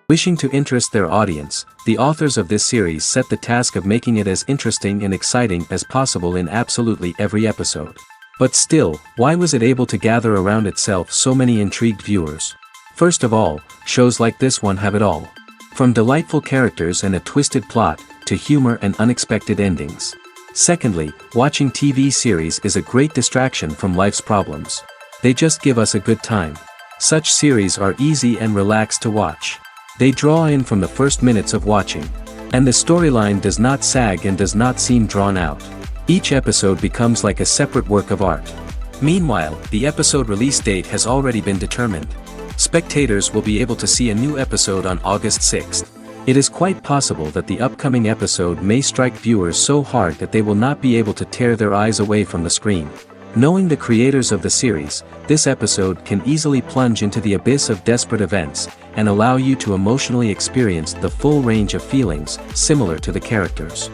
Wishing to interest their audience, the authors of this series set the task of making it as interesting and exciting as possible in absolutely every episode. But still, why was it able to gather around itself so many intrigued viewers? First of all, shows like this one have it all. From delightful characters and a twisted plot, to humor and unexpected endings. Secondly, watching TV series is a great distraction from life's problems. They just give us a good time. Such series are easy and relaxed to watch. They draw in from the first minutes of watching. And the storyline does not sag and does not seem drawn out. Each episode becomes like a separate work of art. Meanwhile, the episode release date has already been determined. Spectators will be able to see a new episode on August 6th. It is quite possible that the upcoming episode may strike viewers so hard that they will not be able to tear their eyes away from the screen. Knowing the creators of the series, this episode can easily plunge into the abyss of desperate events, and allow you to emotionally experience the full range of feelings, similar to the characters.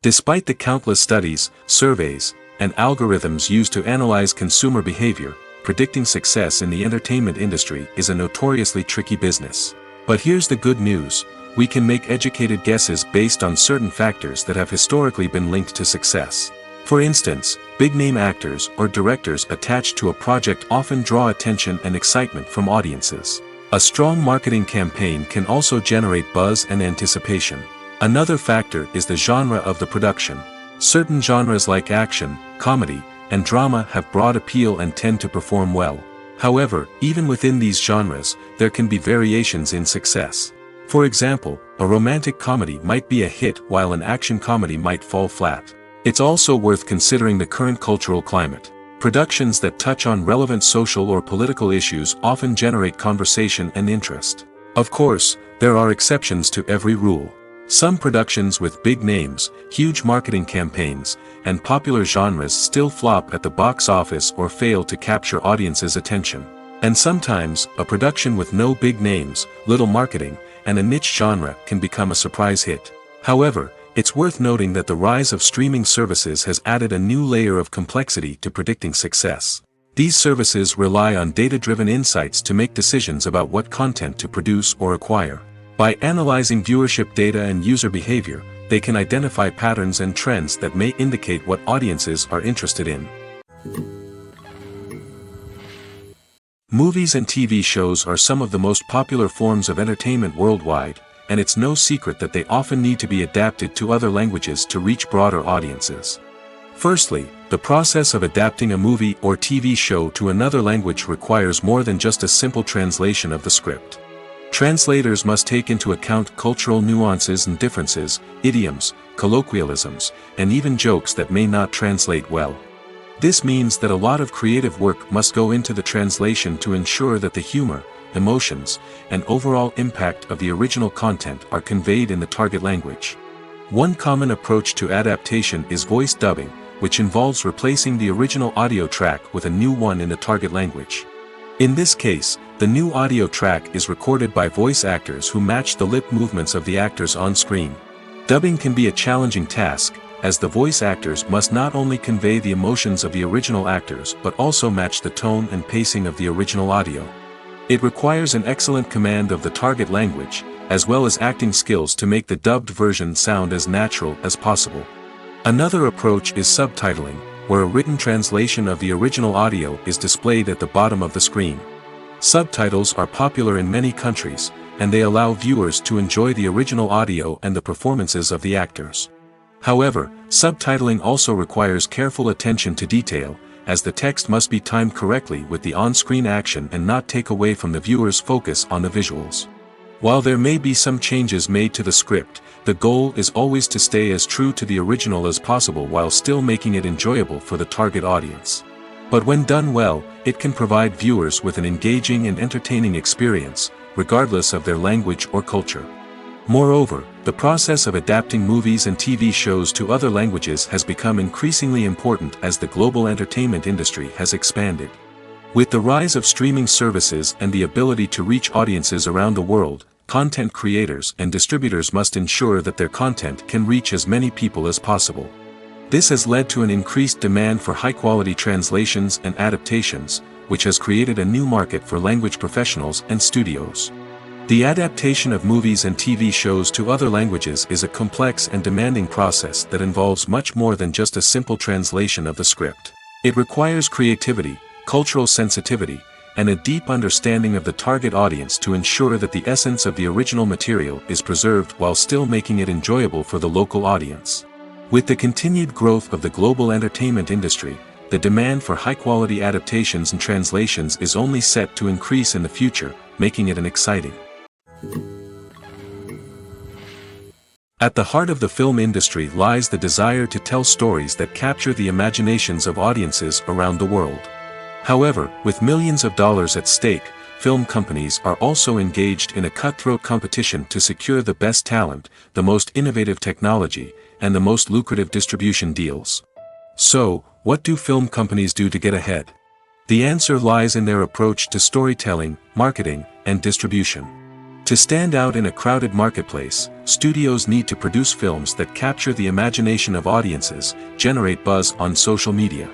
Despite the countless studies, surveys, and algorithms used to analyze consumer behavior, predicting success in the entertainment industry is a notoriously tricky business. But here's the good news. We can make educated guesses based on certain factors that have historically been linked to success. For instance, big-name actors or directors attached to a project often draw attention and excitement from audiences. A strong marketing campaign can also generate buzz and anticipation. Another factor is the genre of the production. Certain genres like action, comedy, and drama have broad appeal and tend to perform well. However, even within these genres, there can be variations in success. For example, a romantic comedy might be a hit while an action comedy might fall flat. It's also worth considering the current cultural climate. Productions that touch on relevant social or political issues often generate conversation and interest. Of course, there are exceptions to every rule. Some productions with big names, huge marketing campaigns, and popular genres still flop at the box office or fail to capture audiences' attention. And sometimes, a production with no big names, little marketing, and a niche genre can become a surprise hit. However, it's worth noting that the rise of streaming services has added a new layer of complexity to predicting success. These services rely on data-driven insights to make decisions about what content to produce or acquire. By analyzing viewership data and user behavior, they can identify patterns and trends that may indicate what audiences are interested in. Movies and TV shows are some of the most popular forms of entertainment worldwide, and it's no secret that they often need to be adapted to other languages to reach broader audiences. Firstly, the process of adapting a movie or TV show to another language requires more than just a simple translation of the script. Translators must take into account cultural nuances and differences, idioms, colloquialisms, and even jokes that may not translate well. This means that a lot of creative work must go into the translation to ensure that the humor, emotions, and overall impact of the original content are conveyed in the target language. One common approach to adaptation is voice dubbing, which involves replacing the original audio track with a new one in the target language. In this case, the new audio track is recorded by voice actors who match the lip movements of the actors on screen. Dubbing can be a challenging task, as the voice actors must not only convey the emotions of the original actors but also match the tone and pacing of the original audio. It requires an excellent command of the target language, as well as acting skills to make the dubbed version sound as natural as possible. Another approach is subtitling, where a written translation of the original audio is displayed at the bottom of the screen. Subtitles are popular in many countries, and they allow viewers to enjoy the original audio and the performances of the actors. However, subtitling also requires careful attention to detail, as the text must be timed correctly with the on-screen action and not take away from the viewer's focus on the visuals. While there may be some changes made to the script, the goal is always to stay as true to the original as possible while still making it enjoyable for the target audience. But when done well, it can provide viewers with an engaging and entertaining experience, regardless of their language or culture. Moreover, the process of adapting movies and TV shows to other languages has become increasingly important as the global entertainment industry has expanded. With the rise of streaming services and the ability to reach audiences around the world, content creators and distributors must ensure that their content can reach as many people as possible. This has led to an increased demand for high-quality translations and adaptations, which has created a new market for language professionals and studios. The adaptation of movies and TV shows to other languages is a complex and demanding process that involves much more than just a simple translation of the script. It requires creativity, cultural sensitivity, and a deep understanding of the target audience to ensure that the essence of the original material is preserved while still making it enjoyable for the local audience. With the continued growth of the global entertainment industry, the demand for high-quality adaptations and translations is only set to increase in the future, making it an exciting. At the heart of the film industry lies the desire to tell stories that capture the imaginations of audiences around the world. However, with millions of dollars at stake, film companies are also engaged in a cutthroat competition to secure the best talent, the most innovative technology, and the most lucrative distribution deals. So, what do film companies do to get ahead? The answer lies in their approach to storytelling, marketing, and distribution. To stand out in a crowded marketplace, studios need to produce films that capture the imagination of audiences, generate buzz on social media.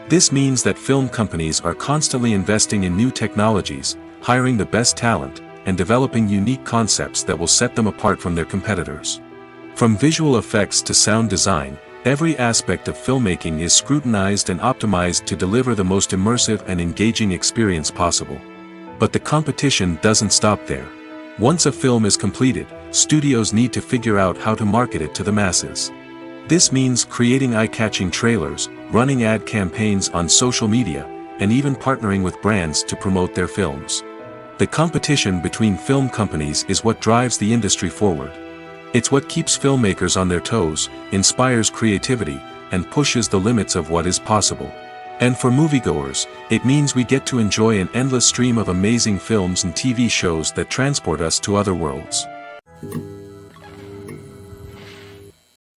This means that film companies are constantly investing in new technologies, hiring the best talent, and developing unique concepts that will set them apart from their competitors. From visual effects to sound design, every aspect of filmmaking is scrutinized and optimized to deliver the most immersive and engaging experience possible. But the competition doesn't stop there. Once a film is completed, studios need to figure out how to market it to the masses. This means creating eye-catching trailers, running ad campaigns on social media, and even partnering with brands to promote their films. The competition between film companies is what drives the industry forward. It's what keeps filmmakers on their toes, inspires creativity, and pushes the limits of what is possible. And for moviegoers, it means we get to enjoy an endless stream of amazing films and TV shows that transport us to other worlds.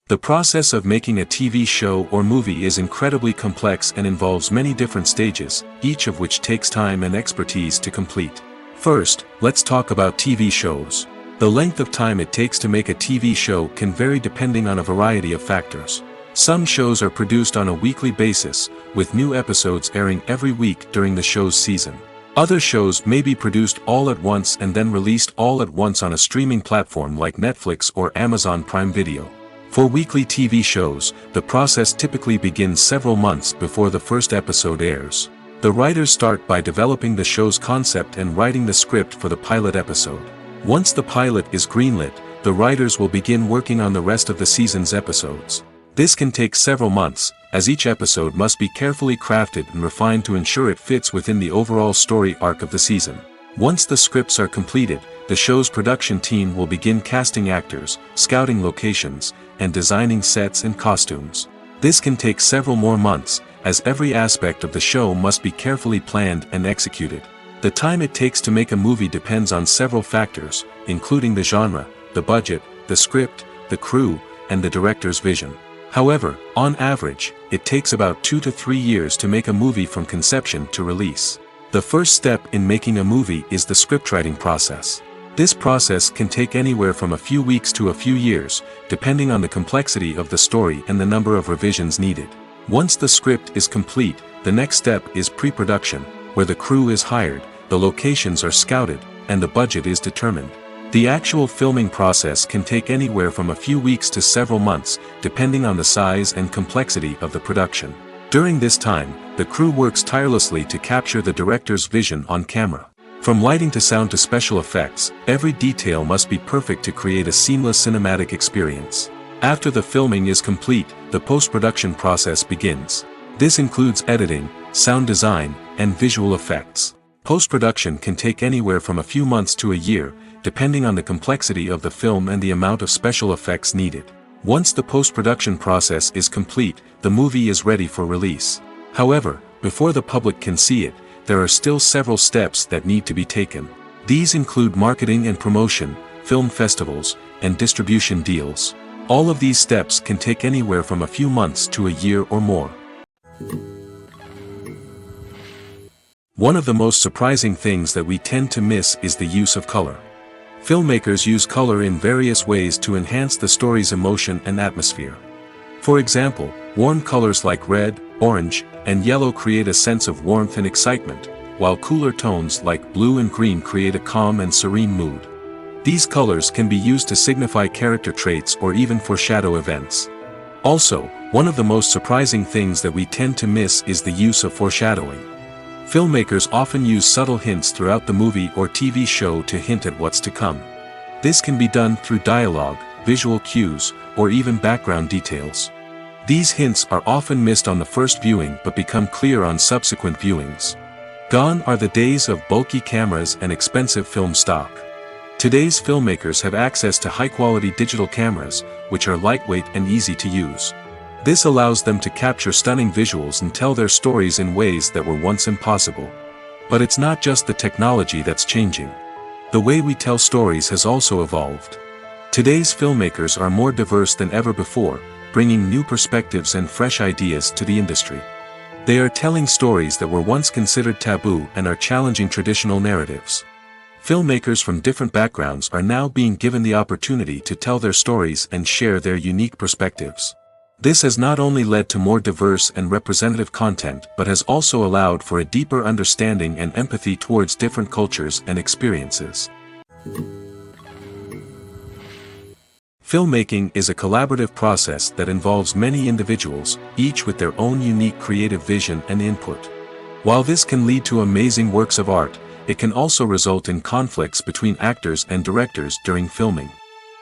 The process of making a TV show or movie is incredibly complex and involves many different stages, each of which takes time and expertise to complete. First, let's talk about TV shows. The length of time it takes to make a TV show can vary depending on a variety of factors. Some shows are produced on a weekly basis, with new episodes airing every week during the show's season. Other shows may be produced all at once and then released all at once on a streaming platform like Netflix or Amazon Prime Video. For weekly TV shows, the process typically begins several months before the first episode airs. The writers start by developing the show's concept and writing the script for the pilot episode. Once the pilot is greenlit, the writers will begin working on the rest of the season's episodes. This can take several months, as each episode must be carefully crafted and refined to ensure it fits within the overall story arc of the season. Once the scripts are completed, the show's production team will begin casting actors, scouting locations, and designing sets and costumes. This can take several more months, as every aspect of the show must be carefully planned and executed. The time it takes to make a movie depends on several factors, including the genre, the budget, the script, the crew, and the director's vision. However, on average, it takes about 2 to 3 years to make a movie from conception to release. The first step in making a movie is the scriptwriting process. This process can take anywhere from a few weeks to a few years, depending on the complexity of the story and the number of revisions needed. Once the script is complete, the next step is pre-production, where the crew is hired, the locations are scouted, and the budget is determined. The actual filming process can take anywhere from a few weeks to several months, depending on the size and complexity of the production. During this time, the crew works tirelessly to capture the director's vision on camera. From lighting to sound to special effects, every detail must be perfect to create a seamless cinematic experience. After the filming is complete, the post-production process begins. This includes editing, sound design, and visual effects. Post-production can take anywhere from a few months to a year, depending on the complexity of the film and the amount of special effects needed. Once the post-production process is complete, the movie is ready for release. However, before the public can see it, there are still several steps that need to be taken. These include marketing and promotion, film festivals, and distribution deals. All of these steps can take anywhere from a few months to a year or more. One of the most surprising things that we tend to miss is the use of color. Filmmakers use color in various ways to enhance the story's emotion and atmosphere. For example, warm colors like red, orange, and yellow create a sense of warmth and excitement, while cooler tones like blue and green create a calm and serene mood. These colors can be used to signify character traits or even foreshadow events. Also, one of the most surprising things that we tend to miss is the use of foreshadowing. Filmmakers often use subtle hints throughout the movie or TV show to hint at what's to come. This can be done through dialogue, visual cues, or even background details. These hints are often missed on the first viewing but become clear on subsequent viewings. Gone are the days of bulky cameras and expensive film stock. Today's filmmakers have access to high-quality digital cameras, which are lightweight and easy to use. This allows them to capture stunning visuals and tell their stories in ways that were once impossible. But it's not just the technology that's changing. The way we tell stories has also evolved. Today's filmmakers are more diverse than ever before, bringing new perspectives and fresh ideas to the industry. They are telling stories that were once considered taboo and are challenging traditional narratives. Filmmakers from different backgrounds are now being given the opportunity to tell their stories and share their unique perspectives. This has not only led to more diverse and representative content but has also allowed for a deeper understanding and empathy towards different cultures and experiences. Filmmaking is a collaborative process that involves many individuals, each with their own unique creative vision and input. While this can lead to amazing works of art, it can also result in conflicts between actors and directors during filming.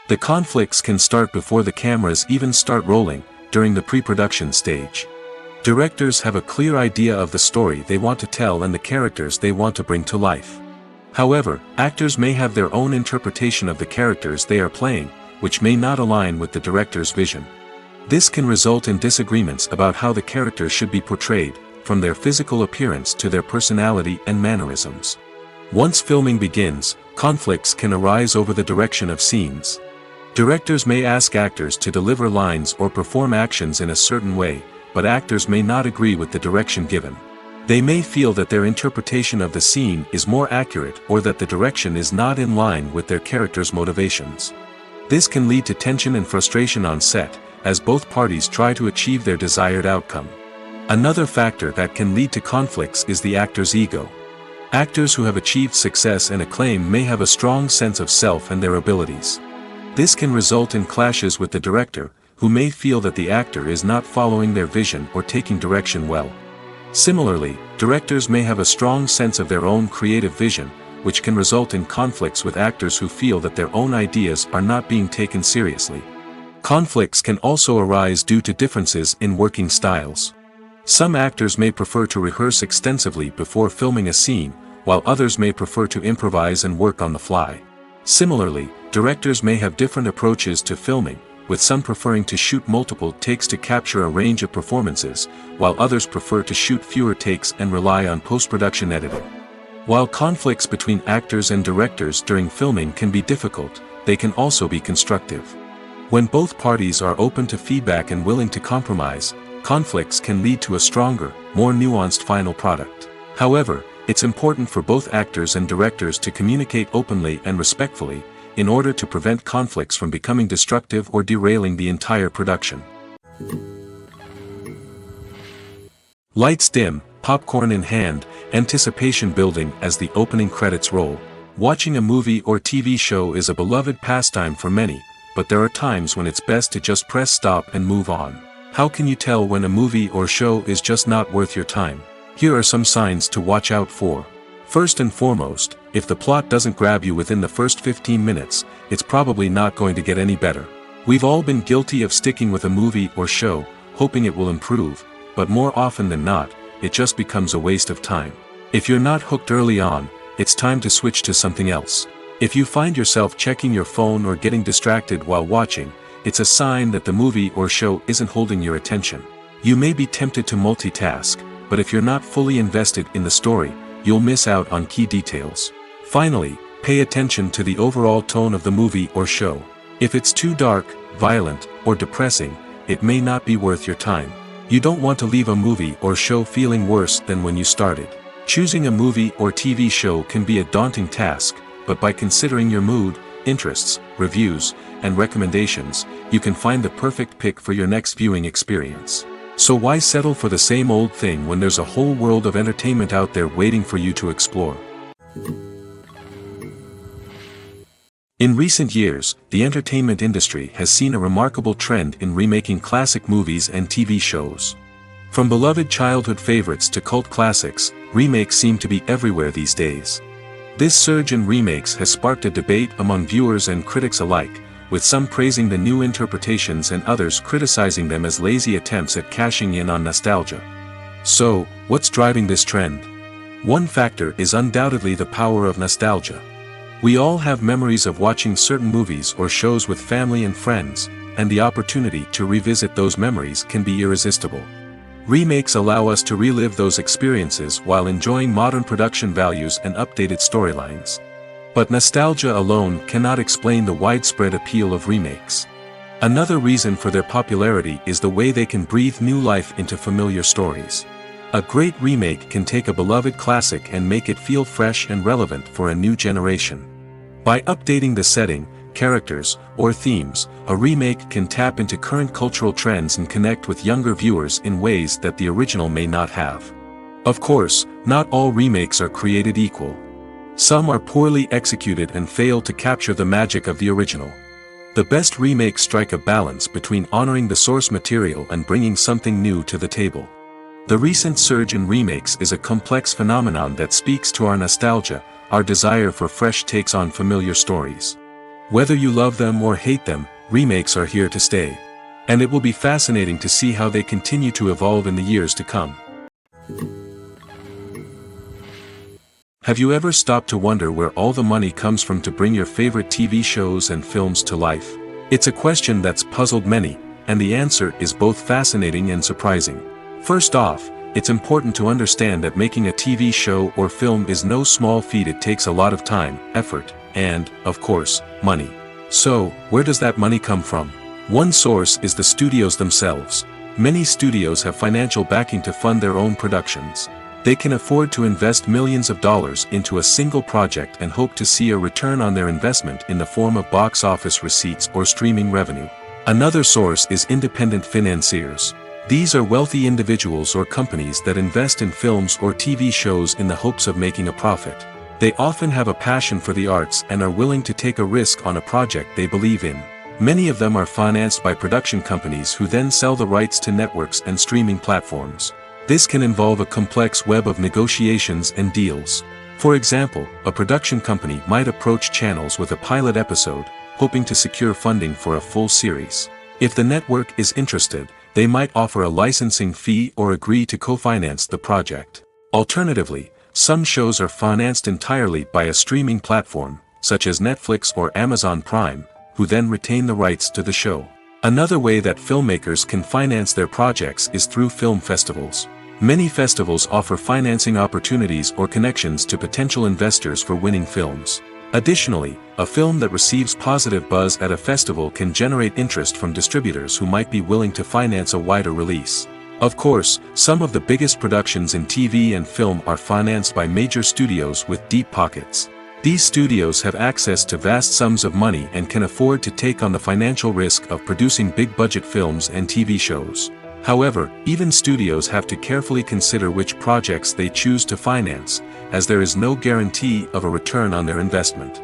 The conflicts can start before the cameras even start rolling, during the pre-production stage. Directors have a clear idea of the story they want to tell and the characters they want to bring to life. However, actors may have their own interpretation of the characters they are playing, which may not align with the director's vision. This can result in disagreements about how the characters should be portrayed, from their physical appearance to their personality and mannerisms. Once filming begins, conflicts can arise over the direction of scenes. Directors may ask actors to deliver lines or perform actions in a certain way, but actors may not agree with the direction given. They may feel that their interpretation of the scene is more accurate or that the direction is not in line with their character's motivations. This can lead to tension and frustration on set, as both parties try to achieve their desired outcome. Another factor that can lead to conflicts is the actor's ego. Actors who have achieved success and acclaim may have a strong sense of self and their abilities. This can result in clashes with the director, who may feel that the actor is not following their vision or taking direction well. Similarly, directors may have a strong sense of their own creative vision, which can result in conflicts with actors who feel that their own ideas are not being taken seriously. Conflicts can also arise due to differences in working styles. Some actors may prefer to rehearse extensively before filming a scene, while others may prefer to improvise and work on the fly. Similarly, directors may have different approaches to filming, with some preferring to shoot multiple takes to capture a range of performances, while others prefer to shoot fewer takes and rely on post-production editing. While conflicts between actors and directors during filming can be difficult, they can also be constructive. When both parties are open to feedback and willing to compromise, conflicts can lead to a stronger, more nuanced final product. However, it's important for both actors and directors to communicate openly and respectfully, in order to prevent conflicts from becoming destructive or derailing the entire production. Lights dim, popcorn in hand, anticipation building as the opening credits roll. Watching a movie or TV show is a beloved pastime for many, but there are times when it's best to just press stop and move on. How can you tell when a movie or show is just not worth your time? Here are some signs to watch out for. First and foremost, if the plot doesn't grab you within the first 15 minutes, it's probably not going to get any better. We've all been guilty of sticking with a movie or show, hoping it will improve, but more often than not, it just becomes a waste of time. If you're not hooked early on, it's time to switch to something else. If you find yourself checking your phone or getting distracted while watching, it's a sign that the movie or show isn't holding your attention. You may be tempted to multitask, but if you're not fully invested in the story, you'll miss out on key details. Finally, pay attention to the overall tone of the movie or show. If it's too dark, violent, or depressing, it may not be worth your time. You don't want to leave a movie or show feeling worse than when you started. Choosing a movie or TV show can be a daunting task, but by considering your mood, interests, reviews, and recommendations, you can find the perfect pick for your next viewing experience. So why settle for the same old thing when there's a whole world of entertainment out there waiting for you to explore? In recent years, the entertainment industry has seen a remarkable trend in remaking classic movies and TV shows. From beloved childhood favorites to cult classics, remakes seem to be everywhere these days. This surge in remakes has sparked a debate among viewers and critics alike, with some praising the new interpretations and others criticizing them as lazy attempts at cashing in on nostalgia. So, what's driving this trend? One factor is undoubtedly the power of nostalgia. We all have memories of watching certain movies or shows with family and friends, and the opportunity to revisit those memories can be irresistible. Remakes allow us to relive those experiences while enjoying modern production values and updated storylines. But nostalgia alone cannot explain the widespread appeal of remakes. Another reason for their popularity is the way they can breathe new life into familiar stories. A great remake can take a beloved classic and make it feel fresh and relevant for a new generation. By updating the setting, characters, or themes, a remake can tap into current cultural trends and connect with younger viewers in ways that the original may not have. Of course, not all remakes are created equal. Some are poorly executed and fail to capture the magic of the original. The best remakes strike a balance between honoring the source material and bringing something new to the table. The recent surge in remakes is a complex phenomenon that speaks to our nostalgia, our desire for fresh takes on familiar stories. Whether you love them or hate them, remakes are here to stay. And it will be fascinating to see how they continue to evolve in the years to come. Have you ever stopped to wonder where all the money comes from to bring your favorite TV shows and films to life? It's a question that's puzzled many, and the answer is both fascinating and surprising. First off, it's important to understand that making a TV show or film is no small feat. It takes a lot of time, effort, and, of course, money. So, where does that money come from? One source is the studios themselves. Many studios have financial backing to fund their own productions. They can afford to invest millions of dollars into a single project and hope to see a return on their investment in the form of box office receipts or streaming revenue. Another source is independent financiers. These are wealthy individuals or companies that invest in films or TV shows in the hopes of making a profit. They often have a passion for the arts and are willing to take a risk on a project they believe in. Many of them are financed by production companies who then sell the rights to networks and streaming platforms. This can involve a complex web of negotiations and deals. For example, a production company might approach channels with a pilot episode, hoping to secure funding for a full series. If the network is interested, they might offer a licensing fee or agree to co-finance the project. Alternatively, some shows are financed entirely by a streaming platform, such as Netflix or Amazon Prime, who then retain the rights to the show. Another way that filmmakers can finance their projects is through film festivals. Many festivals offer financing opportunities or connections to potential investors for winning films. Additionally, a film that receives positive buzz at a festival can generate interest from distributors who might be willing to finance a wider release. Of course, some of the biggest productions in TV and film are financed by major studios with deep pockets. These studios have access to vast sums of money and can afford to take on the financial risk of producing big-budget films and TV shows. However, even studios have to carefully consider which projects they choose to finance, as there is no guarantee of a return on their investment.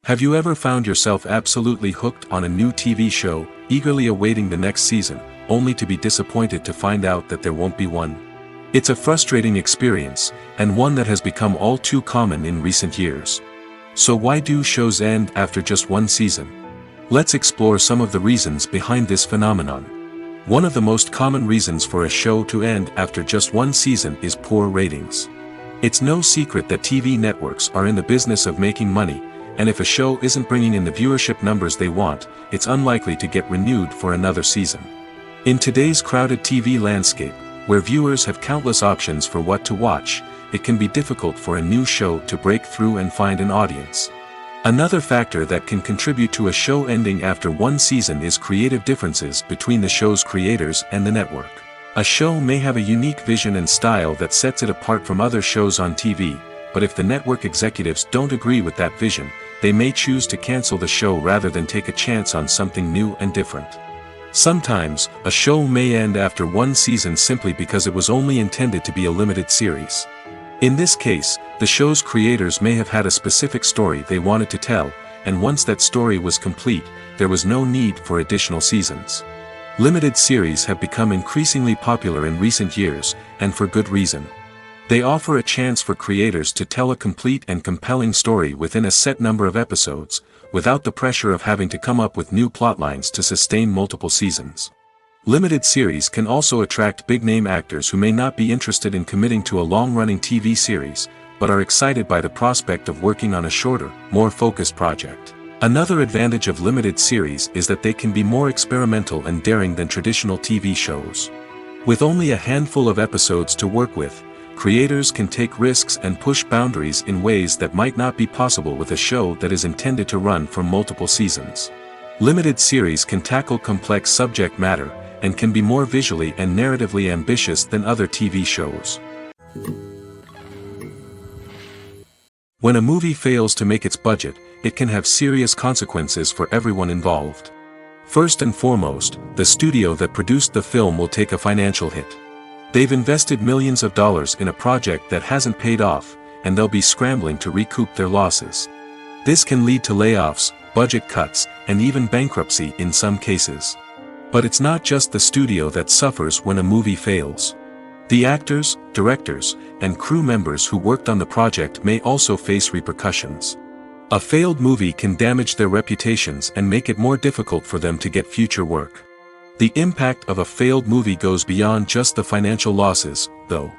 Have you ever found yourself absolutely hooked on a new TV show, eagerly awaiting the next season, only to be disappointed to find out that there won't be one? It's a frustrating experience, and one that has become all too common in recent years. So why do shows end after just one season? Let's explore some of the reasons behind this phenomenon. One of the most common reasons for a show to end after just one season is poor ratings. It's no secret that TV networks are in the business of making money, and if a show isn't bringing in the viewership numbers they want, it's unlikely to get renewed for another season. In today's crowded TV landscape, where viewers have countless options for what to watch, it can be difficult for a new show to break through and find an audience. Another factor that can contribute to a show ending after one season is creative differences between the show's creators and the network. A show may have a unique vision and style that sets it apart from other shows on TV, but if the network executives don't agree with that vision, they may choose to cancel the show rather than take a chance on something new and different. Sometimes, a show may end after one season simply because it was only intended to be a limited series. In this case, the show's creators may have had a specific story they wanted to tell, and once that story was complete, there was no need for additional seasons. Limited series have become increasingly popular in recent years, and for good reason. They offer a chance for creators to tell a complete and compelling story within a set number of episodes, without the pressure of having to come up with new plotlines to sustain multiple seasons. Limited series can also attract big-name actors who may not be interested in committing to a long-running TV series, but are excited by the prospect of working on a shorter, more focused project. Another advantage of limited series is that they can be more experimental and daring than traditional TV shows. With only a handful of episodes to work with, creators can take risks and push boundaries in ways that might not be possible with a show that is intended to run for multiple seasons. Limited series can tackle complex subject matter, and can be more visually and narratively ambitious than other TV shows. When a movie fails to make its budget, it can have serious consequences for everyone involved. First and foremost, the studio that produced the film will take a financial hit. They've invested millions of dollars in a project that hasn't paid off, and they'll be scrambling to recoup their losses. This can lead to layoffs, budget cuts, and even bankruptcy in some cases. But it's not just the studio that suffers when a movie fails. The actors, directors, and crew members who worked on the project may also face repercussions. A failed movie can damage their reputations and make it more difficult for them to get future work. The impact of a failed movie goes beyond just the financial losses, though.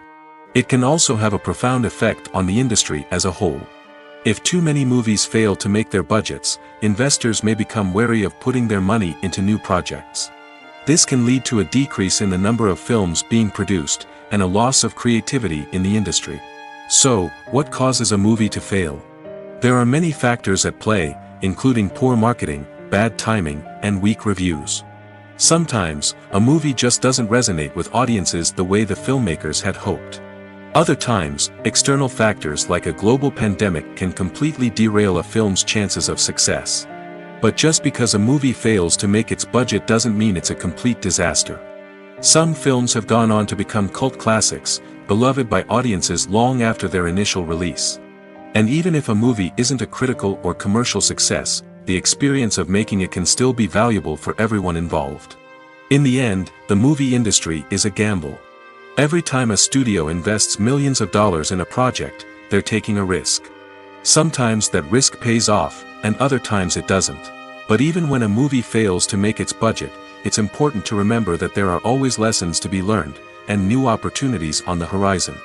It can also have a profound effect on the industry as a whole. If too many movies fail to make their budgets, investors may become wary of putting their money into new projects. This can lead to a decrease in the number of films being produced, and a loss of creativity in the industry. So, what causes a movie to fail? There are many factors at play, including poor marketing, bad timing, and weak reviews. Sometimes, a movie just doesn't resonate with audiences the way the filmmakers had hoped. Other times, external factors like a global pandemic can completely derail a film's chances of success. But just because a movie fails to make its budget doesn't mean it's a complete disaster. Some films have gone on to become cult classics, beloved by audiences long after their initial release. And even if a movie isn't a critical or commercial success, the experience of making it can still be valuable for everyone involved. In the end, the movie industry is a gamble. Every time a studio invests millions of dollars in a project, they're taking a risk. Sometimes that risk pays off, and other times it doesn't. But even when a movie fails to make its budget, it's important to remember that there are always lessons to be learned, and new opportunities on the horizon.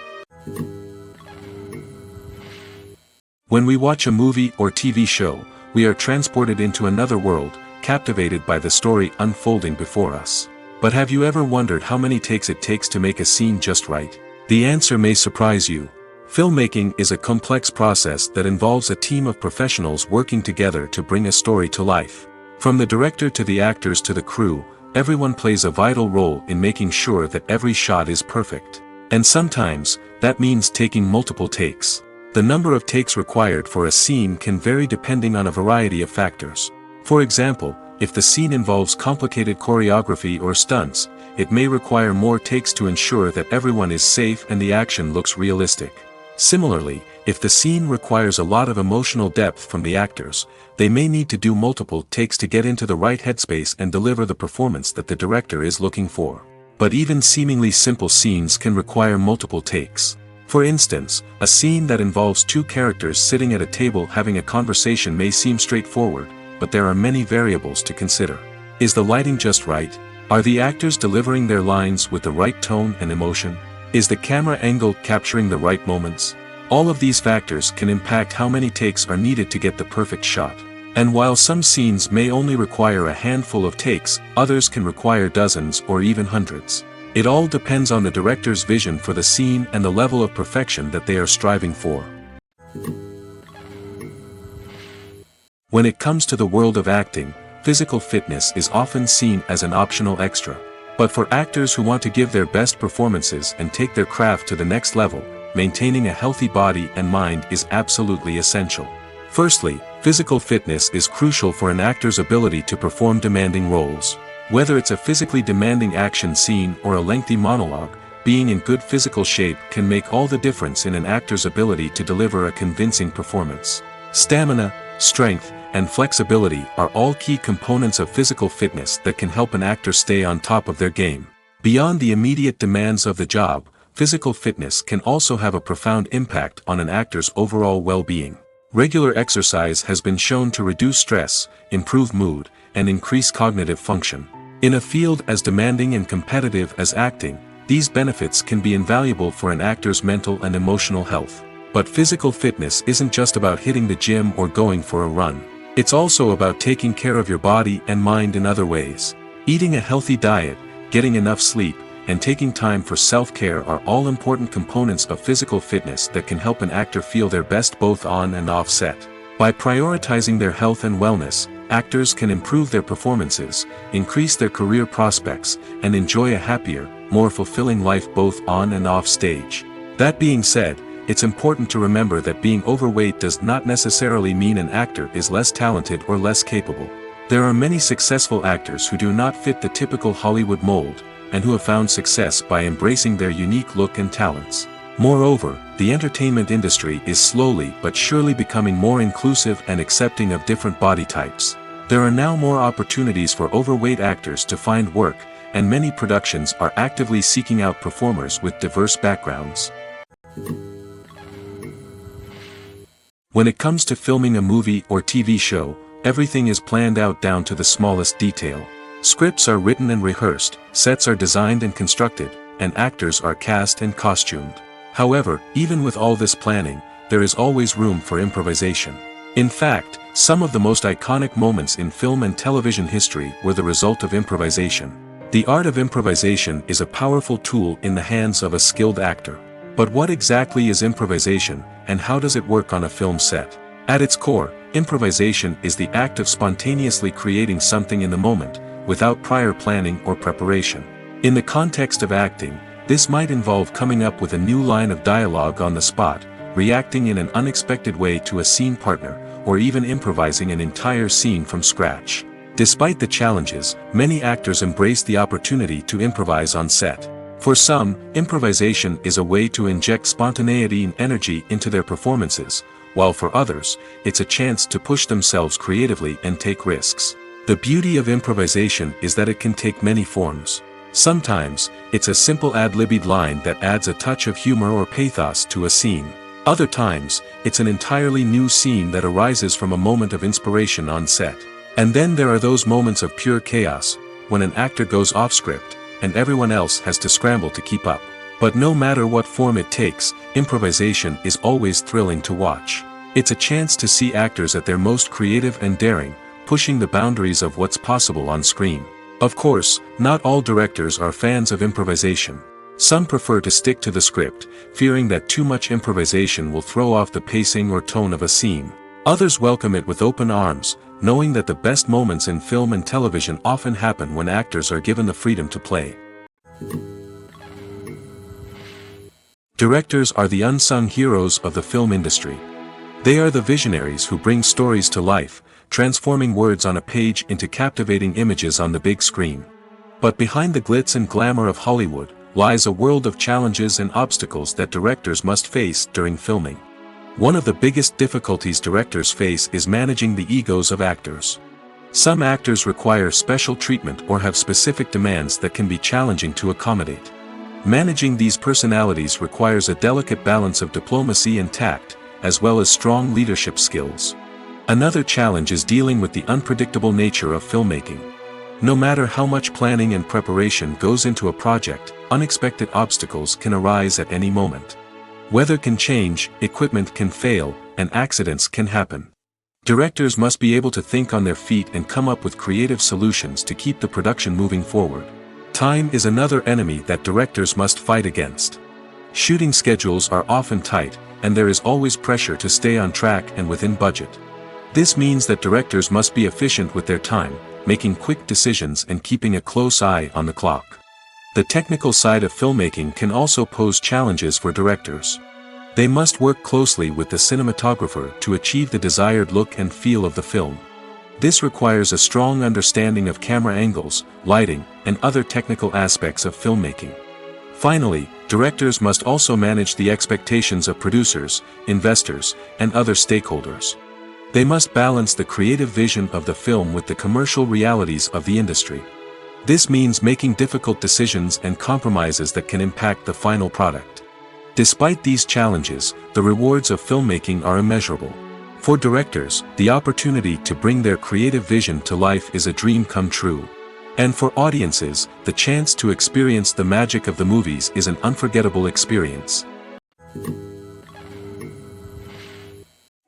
When we watch a movie or TV show, we are transported into another world, captivated by the story unfolding before us. But have you ever wondered how many takes it takes to make a scene just right? The answer may surprise you. Filmmaking is a complex process that involves a team of professionals working together to bring a story to life. From the director to the actors to the crew, everyone plays a vital role in making sure that every shot is perfect. And sometimes, that means taking multiple takes. The number of takes required for a scene can vary depending on a variety of factors. For example, if the scene involves complicated choreography or stunts, it may require more takes to ensure that everyone is safe and the action looks realistic. Similarly, if the scene requires a lot of emotional depth from the actors, they may need to do multiple takes to get into the right headspace and deliver the performance that the director is looking for. But even seemingly simple scenes can require multiple takes. For instance, a scene that involves two characters sitting at a table having a conversation may seem straightforward, but there are many variables to consider. Is the lighting just right? Are the actors delivering their lines with the right tone and emotion? Is the camera angle capturing the right moments? All of these factors can impact how many takes are needed to get the perfect shot. And while some scenes may only require a handful of takes, others can require dozens or even hundreds. It all depends on the director's vision for the scene and the level of perfection that they are striving for. When it comes to the world of acting, physical fitness is often seen as an optional extra. But for actors who want to give their best performances and take their craft to the next level, maintaining a healthy body and mind is absolutely essential. Firstly, physical fitness is crucial for an actor's ability to perform demanding roles. Whether it's a physically demanding action scene or a lengthy monologue, being in good physical shape can make all the difference in an actor's ability to deliver a convincing performance. Stamina, strength, and flexibility are all key components of physical fitness that can help an actor stay on top of their game. Beyond the immediate demands of the job, physical fitness can also have a profound impact on an actor's overall well-being. Regular exercise has been shown to reduce stress, improve mood, and increase cognitive function. In a field as demanding and competitive as acting, these benefits can be invaluable for an actor's mental and emotional health. But physical fitness isn't just about hitting the gym or going for a run. It's also about taking care of your body and mind in other ways. Eating a healthy diet, getting enough sleep, and taking time for self-care are all important components of physical fitness that can help an actor feel their best both on and off set. By prioritizing their health and wellness, actors can improve their performances, increase their career prospects, and enjoy a happier, more fulfilling life both on and off stage. That being said, it's important to remember that being overweight does not necessarily mean an actor is less talented or less capable. There are many successful actors who do not fit the typical Hollywood mold, and who have found success by embracing their unique look and talents. Moreover, the entertainment industry is slowly but surely becoming more inclusive and accepting of different body types. There are now more opportunities for overweight actors to find work, and many productions are actively seeking out performers with diverse backgrounds. When it comes to filming a movie or TV show, everything is planned out down to the smallest detail. Scripts are written and rehearsed, sets are designed and constructed, and actors are cast and costumed. However, even with all this planning, there is always room for improvisation. In fact, some of the most iconic moments in film and television history were the result of improvisation. The art of improvisation is a powerful tool in the hands of a skilled actor. But what exactly is improvisation, and how does it work on a film set? At its core, improvisation is the act of spontaneously creating something in the moment, without prior planning or preparation. In the context of acting, this might involve coming up with a new line of dialogue on the spot, reacting in an unexpected way to a scene partner, or even improvising an entire scene from scratch. Despite the challenges, many actors embrace the opportunity to improvise on set. For some, improvisation is a way to inject spontaneity and energy into their performances, while for others, it's a chance to push themselves creatively and take risks. The beauty of improvisation is that it can take many forms. Sometimes, it's a simple ad-libbed line that adds a touch of humor or pathos to a scene. Other times, it's an entirely new scene that arises from a moment of inspiration on set. And then there are those moments of pure chaos, when an actor goes off script, and everyone else has to scramble to keep up. But no matter what form it takes, improvisation is always thrilling to watch. It's a chance to see actors at their most creative and daring, pushing the boundaries of what's possible on screen. Of course, not all directors are fans of improvisation. Some prefer to stick to the script, fearing that too much improvisation will throw off the pacing or tone of a scene. Others welcome it with open arms, knowing that the best moments in film and television often happen when actors are given the freedom to play. Directors are the unsung heroes of the film industry. They are the visionaries who bring stories to life, transforming words on a page into captivating images on the big screen. But behind the glitz and glamour of Hollywood, lies a world of challenges and obstacles that directors must face during filming. One of the biggest difficulties directors face is managing the egos of actors. Some actors require special treatment or have specific demands that can be challenging to accommodate. Managing these personalities requires a delicate balance of diplomacy and tact, as well as strong leadership skills. Another challenge is dealing with the unpredictable nature of filmmaking. No matter how much planning and preparation goes into a project, unexpected obstacles can arise at any moment. Weather can change, equipment can fail, and accidents can happen. Directors must be able to think on their feet and come up with creative solutions to keep the production moving forward. Time is another enemy that directors must fight against. Shooting schedules are often tight, and there is always pressure to stay on track and within budget. This means that directors must be efficient with their time, making quick decisions and keeping a close eye on the clock. The technical side of filmmaking can also pose challenges for directors. They must work closely with the cinematographer to achieve the desired look and feel of the film. This requires a strong understanding of camera angles, lighting, and other technical aspects of filmmaking. Finally, directors must also manage the expectations of producers, investors, and other stakeholders. They must balance the creative vision of the film with the commercial realities of the industry. This means making difficult decisions and compromises that can impact the final product. Despite these challenges, the rewards of filmmaking are immeasurable. For directors, the opportunity to bring their creative vision to life is a dream come true. And for audiences, the chance to experience the magic of the movies is an unforgettable experience.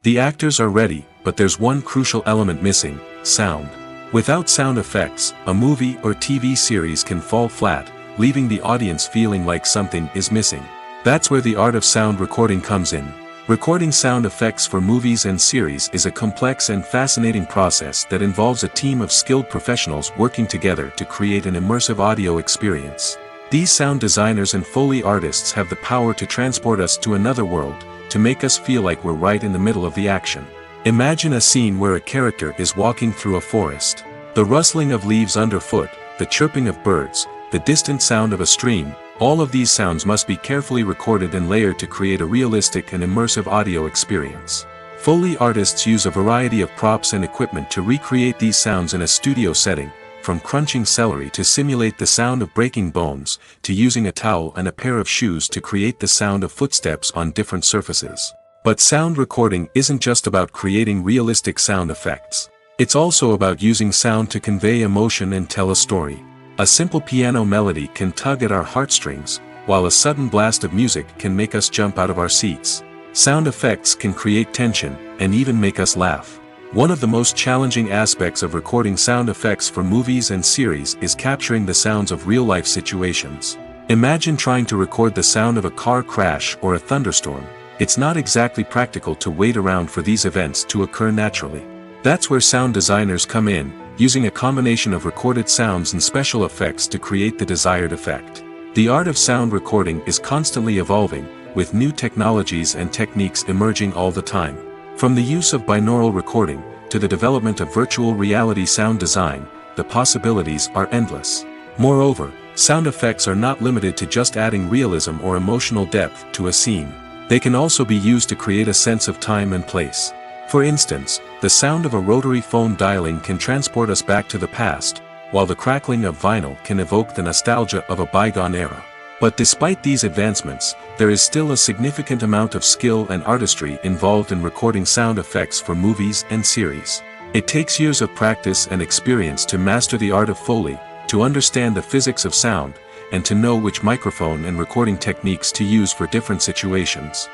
The actors are ready, but there's one crucial element missing: sound. Without sound effects, a movie or TV series can fall flat, leaving the audience feeling like something is missing. That's where the art of sound recording comes in. Recording sound effects for movies and series is a complex and fascinating process that involves a team of skilled professionals working together to create an immersive audio experience. These sound designers and Foley artists have the power to transport us to another world, to make us feel like we're right in the middle of the action. Imagine a scene where a character is walking through a forest. The rustling of leaves underfoot, the chirping of birds, the distant sound of a stream, all of these sounds must be carefully recorded and layered to create a realistic and immersive audio experience. Foley artists use a variety of props and equipment to recreate these sounds in a studio setting, from crunching celery to simulate the sound of breaking bones, to using a towel and a pair of shoes to create the sound of footsteps on different surfaces. But sound recording isn't just about creating realistic sound effects. It's also about using sound to convey emotion and tell a story. A simple piano melody can tug at our heartstrings, while a sudden blast of music can make us jump out of our seats. Sound effects can create tension, and even make us laugh. One of the most challenging aspects of recording sound effects for movies and series is capturing the sounds of real-life situations. Imagine trying to record the sound of a car crash or a thunderstorm. It's not exactly practical to wait around for these events to occur naturally. That's where sound designers come in, using a combination of recorded sounds and special effects to create the desired effect. The art of sound recording is constantly evolving, with new technologies and techniques emerging all the time. From the use of binaural recording, to the development of virtual reality sound design, the possibilities are endless. Moreover, sound effects are not limited to just adding realism or emotional depth to a scene. They can also be used to create a sense of time and place. For instance, the sound of a rotary phone dialing can transport us back to the past, while the crackling of vinyl can evoke the nostalgia of a bygone era. But despite these advancements, there is still a significant amount of skill and artistry involved in recording sound effects for movies and series. It takes years of practice and experience to master the art of Foley, to understand the physics of sound, and to know which microphone and recording techniques to use for different situations.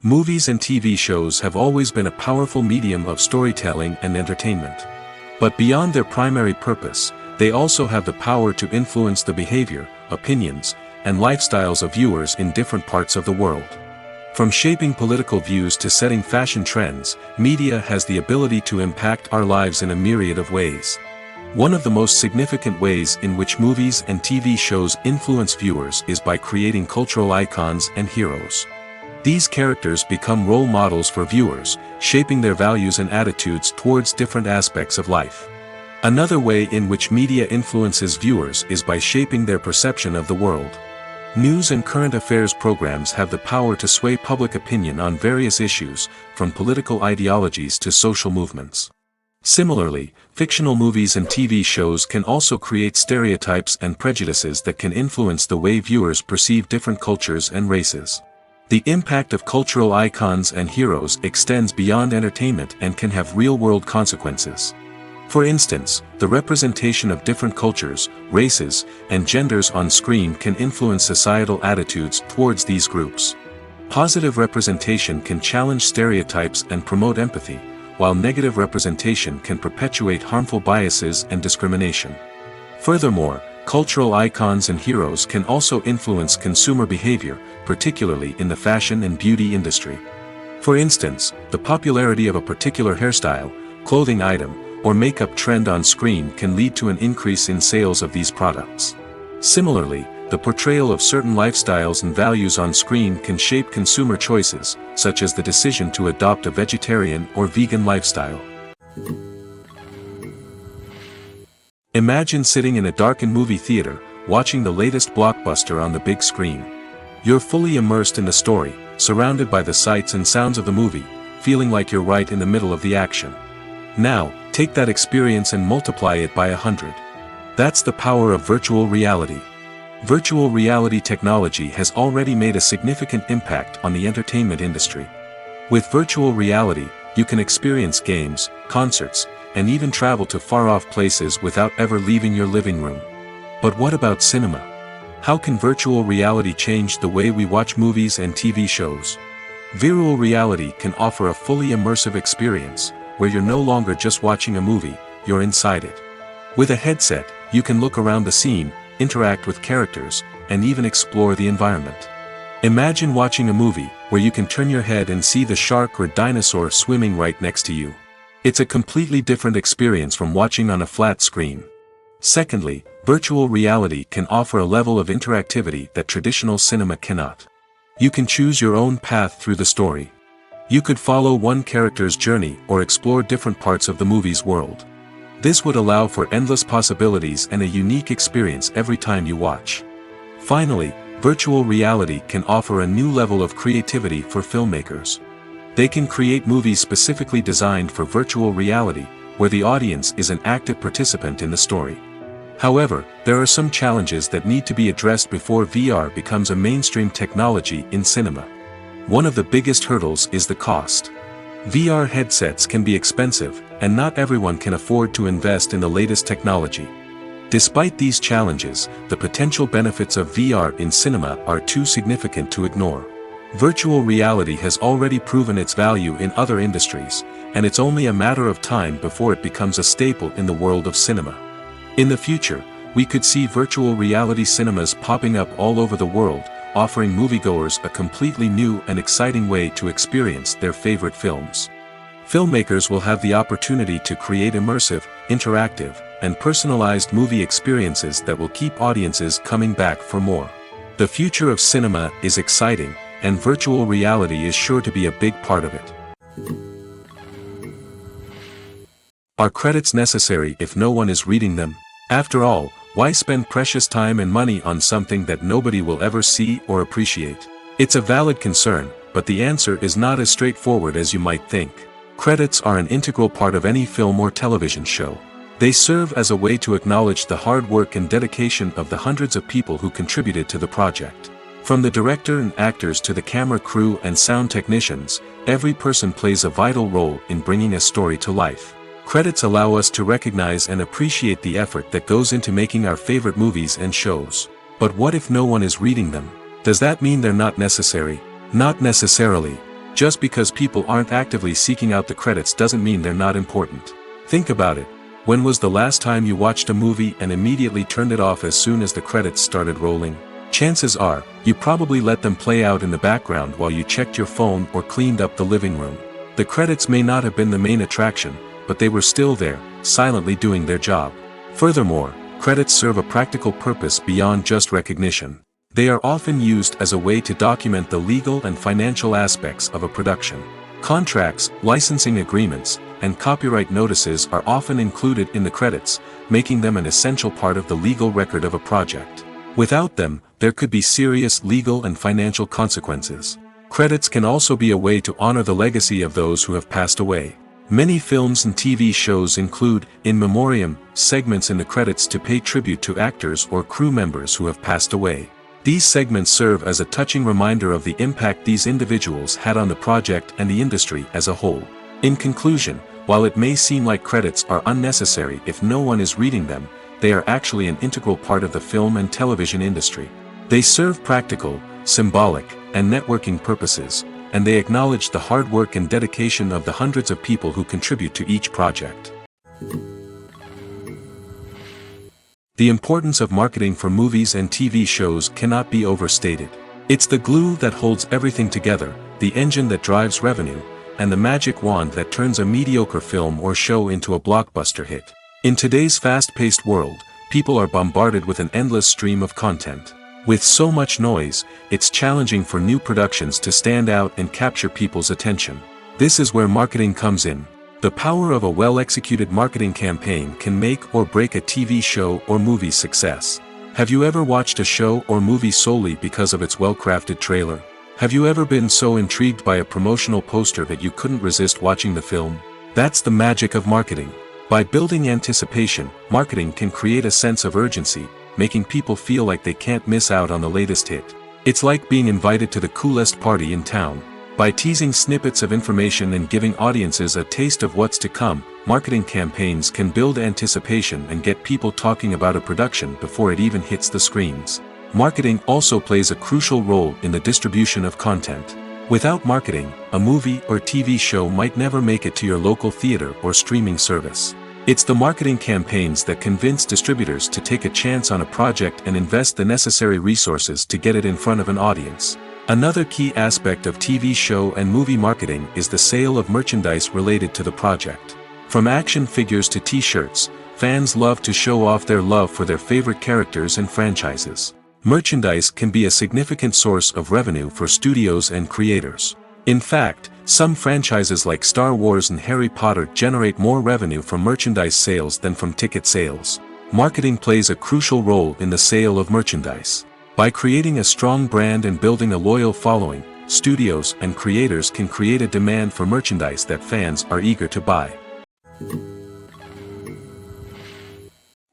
Movies and TV shows have always been a powerful medium of storytelling and entertainment. But beyond their primary purpose, they also have the power to influence the behavior, opinions, and lifestyles of viewers in different parts of the world. From shaping political views to setting fashion trends, media has the ability to impact our lives in a myriad of ways. One of the most significant ways in which movies and TV shows influence viewers is by creating cultural icons and heroes. These characters become role models for viewers, shaping their values and attitudes towards different aspects of life. Another way in which media influences viewers is by shaping their perception of the world. News and current affairs programs have the power to sway public opinion on various issues, from political ideologies to social movements. Similarly, fictional movies and TV shows can also create stereotypes and prejudices that can influence the way viewers perceive different cultures and races. The impact of cultural icons and heroes extends beyond entertainment and can have real-world consequences. For instance, the representation of different cultures, races, and genders on screen can influence societal attitudes towards these groups. Positive representation can challenge stereotypes and promote empathy, while negative representation can perpetuate harmful biases and discrimination. Furthermore, cultural icons and heroes can also influence consumer behavior, particularly in the fashion and beauty industry. For instance, the popularity of a particular hairstyle, clothing item, or makeup trend on screen can lead to an increase in sales of these products. Similarly, the portrayal of certain lifestyles and values on screen can shape consumer choices, such as the decision to adopt a vegetarian or vegan lifestyle. Imagine sitting in a darkened movie theater, watching the latest blockbuster on the big screen. You're fully immersed in the story, surrounded by the sights and sounds of the movie, feeling like you're right in the middle of the action. Now, take that experience and multiply it by 100. That's the power of virtual reality. Virtual reality technology has already made a significant impact on the entertainment industry. With virtual reality, you can experience games, concerts, and even travel to far-off places without ever leaving your living room. But what about cinema? How can virtual reality change the way we watch movies and TV shows? Virtual reality can offer a fully immersive experience, where you're no longer just watching a movie, you're inside it. With a headset, you can look around the scene, interact with characters, and even explore the environment. Imagine watching a movie, where you can turn your head and see the shark or dinosaur swimming right next to you. It's a completely different experience from watching on a flat screen. Secondly, virtual reality can offer a level of interactivity that traditional cinema cannot. You can choose your own path through the story. You could follow one character's journey or explore different parts of the movie's world. This would allow for endless possibilities and a unique experience every time you watch. Finally, virtual reality can offer a new level of creativity for filmmakers. They can create movies specifically designed for virtual reality, where the audience is an active participant in the story. However, there are some challenges that need to be addressed before VR becomes a mainstream technology in cinema. One of the biggest hurdles is the cost. VR headsets can be expensive, and not everyone can afford to invest in the latest technology. Despite these challenges, the potential benefits of VR in cinema are too significant to ignore. Virtual reality has already proven its value in other industries, and it's only a matter of time before it becomes a staple in the world of cinema. In the future, we could see virtual reality cinemas popping up all over the world, offering moviegoers a completely new and exciting way to experience their favorite films. Filmmakers will have the opportunity to create immersive, interactive, and personalized movie experiences that will keep audiences coming back for more. The future of cinema is exciting, and virtual reality is sure to be a big part of it. Are credits necessary if no one is reading them? After all, why spend precious time and money on something that nobody will ever see or appreciate? It's a valid concern, but the answer is not as straightforward as you might think. Credits are an integral part of any film or television show. They serve as a way to acknowledge the hard work and dedication of the hundreds of people who contributed to the project. From the director and actors to the camera crew and sound technicians, every person plays a vital role in bringing a story to life. Credits allow us to recognize and appreciate the effort that goes into making our favorite movies and shows. But what if no one is reading them? Does that mean they're not necessary? Not necessarily. Just because people aren't actively seeking out the credits doesn't mean they're not important. Think about it. When was the last time you watched a movie and immediately turned it off as soon as the credits started rolling? Chances are, you probably let them play out in the background while you checked your phone or cleaned up the living room. The credits may not have been the main attraction, but they were still there, silently doing their job. Furthermore, credits serve a practical purpose beyond just recognition. They are often used as a way to document the legal and financial aspects of a production. Contracts, licensing agreements, and copyright notices are often included in the credits, making them an essential part of the legal record of a project. Without them, there could be serious legal and financial consequences. Credits can also be a way to honor the legacy of those who have passed away. Many films and TV shows include in memoriam segments in the credits to pay tribute to actors or crew members who have passed away. These segments serve as a touching reminder of the impact these individuals had on the project and the industry as a whole. In conclusion, while it may seem like credits are unnecessary if no one is reading them, they are actually an integral part of the film and television industry. They serve practical, symbolic, and networking purposes, and they acknowledge the hard work and dedication of the hundreds of people who contribute to each project. The importance of marketing for movies and TV shows cannot be overstated. It's the glue that holds everything together, the engine that drives revenue, and the magic wand that turns a mediocre film or show into a blockbuster hit. In today's fast-paced world, people are bombarded with an endless stream of content. With so much noise, it's challenging for new productions to stand out and capture people's attention. This is where marketing comes in. The power of a well-executed marketing campaign can make or break a TV show or movie's success. Have you ever watched a show or movie solely because of its well-crafted trailer? Have you ever been so intrigued by a promotional poster that you couldn't resist watching the film? That's the magic of marketing. By building anticipation, marketing can create a sense of urgency, making people feel like they can't miss out on the latest hit. It's like being invited to the coolest party in town. By teasing snippets of information and giving audiences a taste of what's to come, marketing campaigns can build anticipation and get people talking about a production before it even hits the screens. Marketing also plays a crucial role in the distribution of content. Without marketing, a movie or TV show might never make it to your local theater or streaming service. It's the marketing campaigns that convince distributors to take a chance on a project and invest the necessary resources to get it in front of an audience. Another key aspect of TV show and movie marketing is the sale of merchandise related to the project. From action figures to t-shirts, fans love to show off their love for their favorite characters and franchises. Merchandise can be a significant source of revenue for studios and creators. In fact, some franchises like Star Wars and Harry Potter generate more revenue from merchandise sales than from ticket sales. Marketing plays a crucial role in the sale of merchandise. By creating a strong brand and building a loyal following, studios and creators can create a demand for merchandise that fans are eager to buy.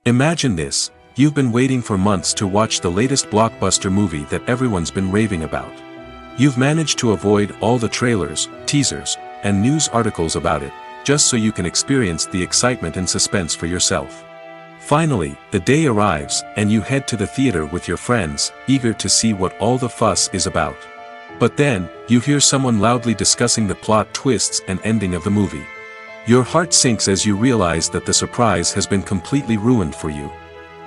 Imagine this: you've been waiting for months to watch the latest blockbuster movie that everyone's been raving about. You've managed to avoid all the trailers, teasers, and news articles about it, just so you can experience the excitement and suspense for yourself. Finally, the day arrives, and you head to the theater with your friends, eager to see what all the fuss is about. But then, you hear someone loudly discussing the plot twists and ending of the movie. Your heart sinks as you realize that the surprise has been completely ruined for you.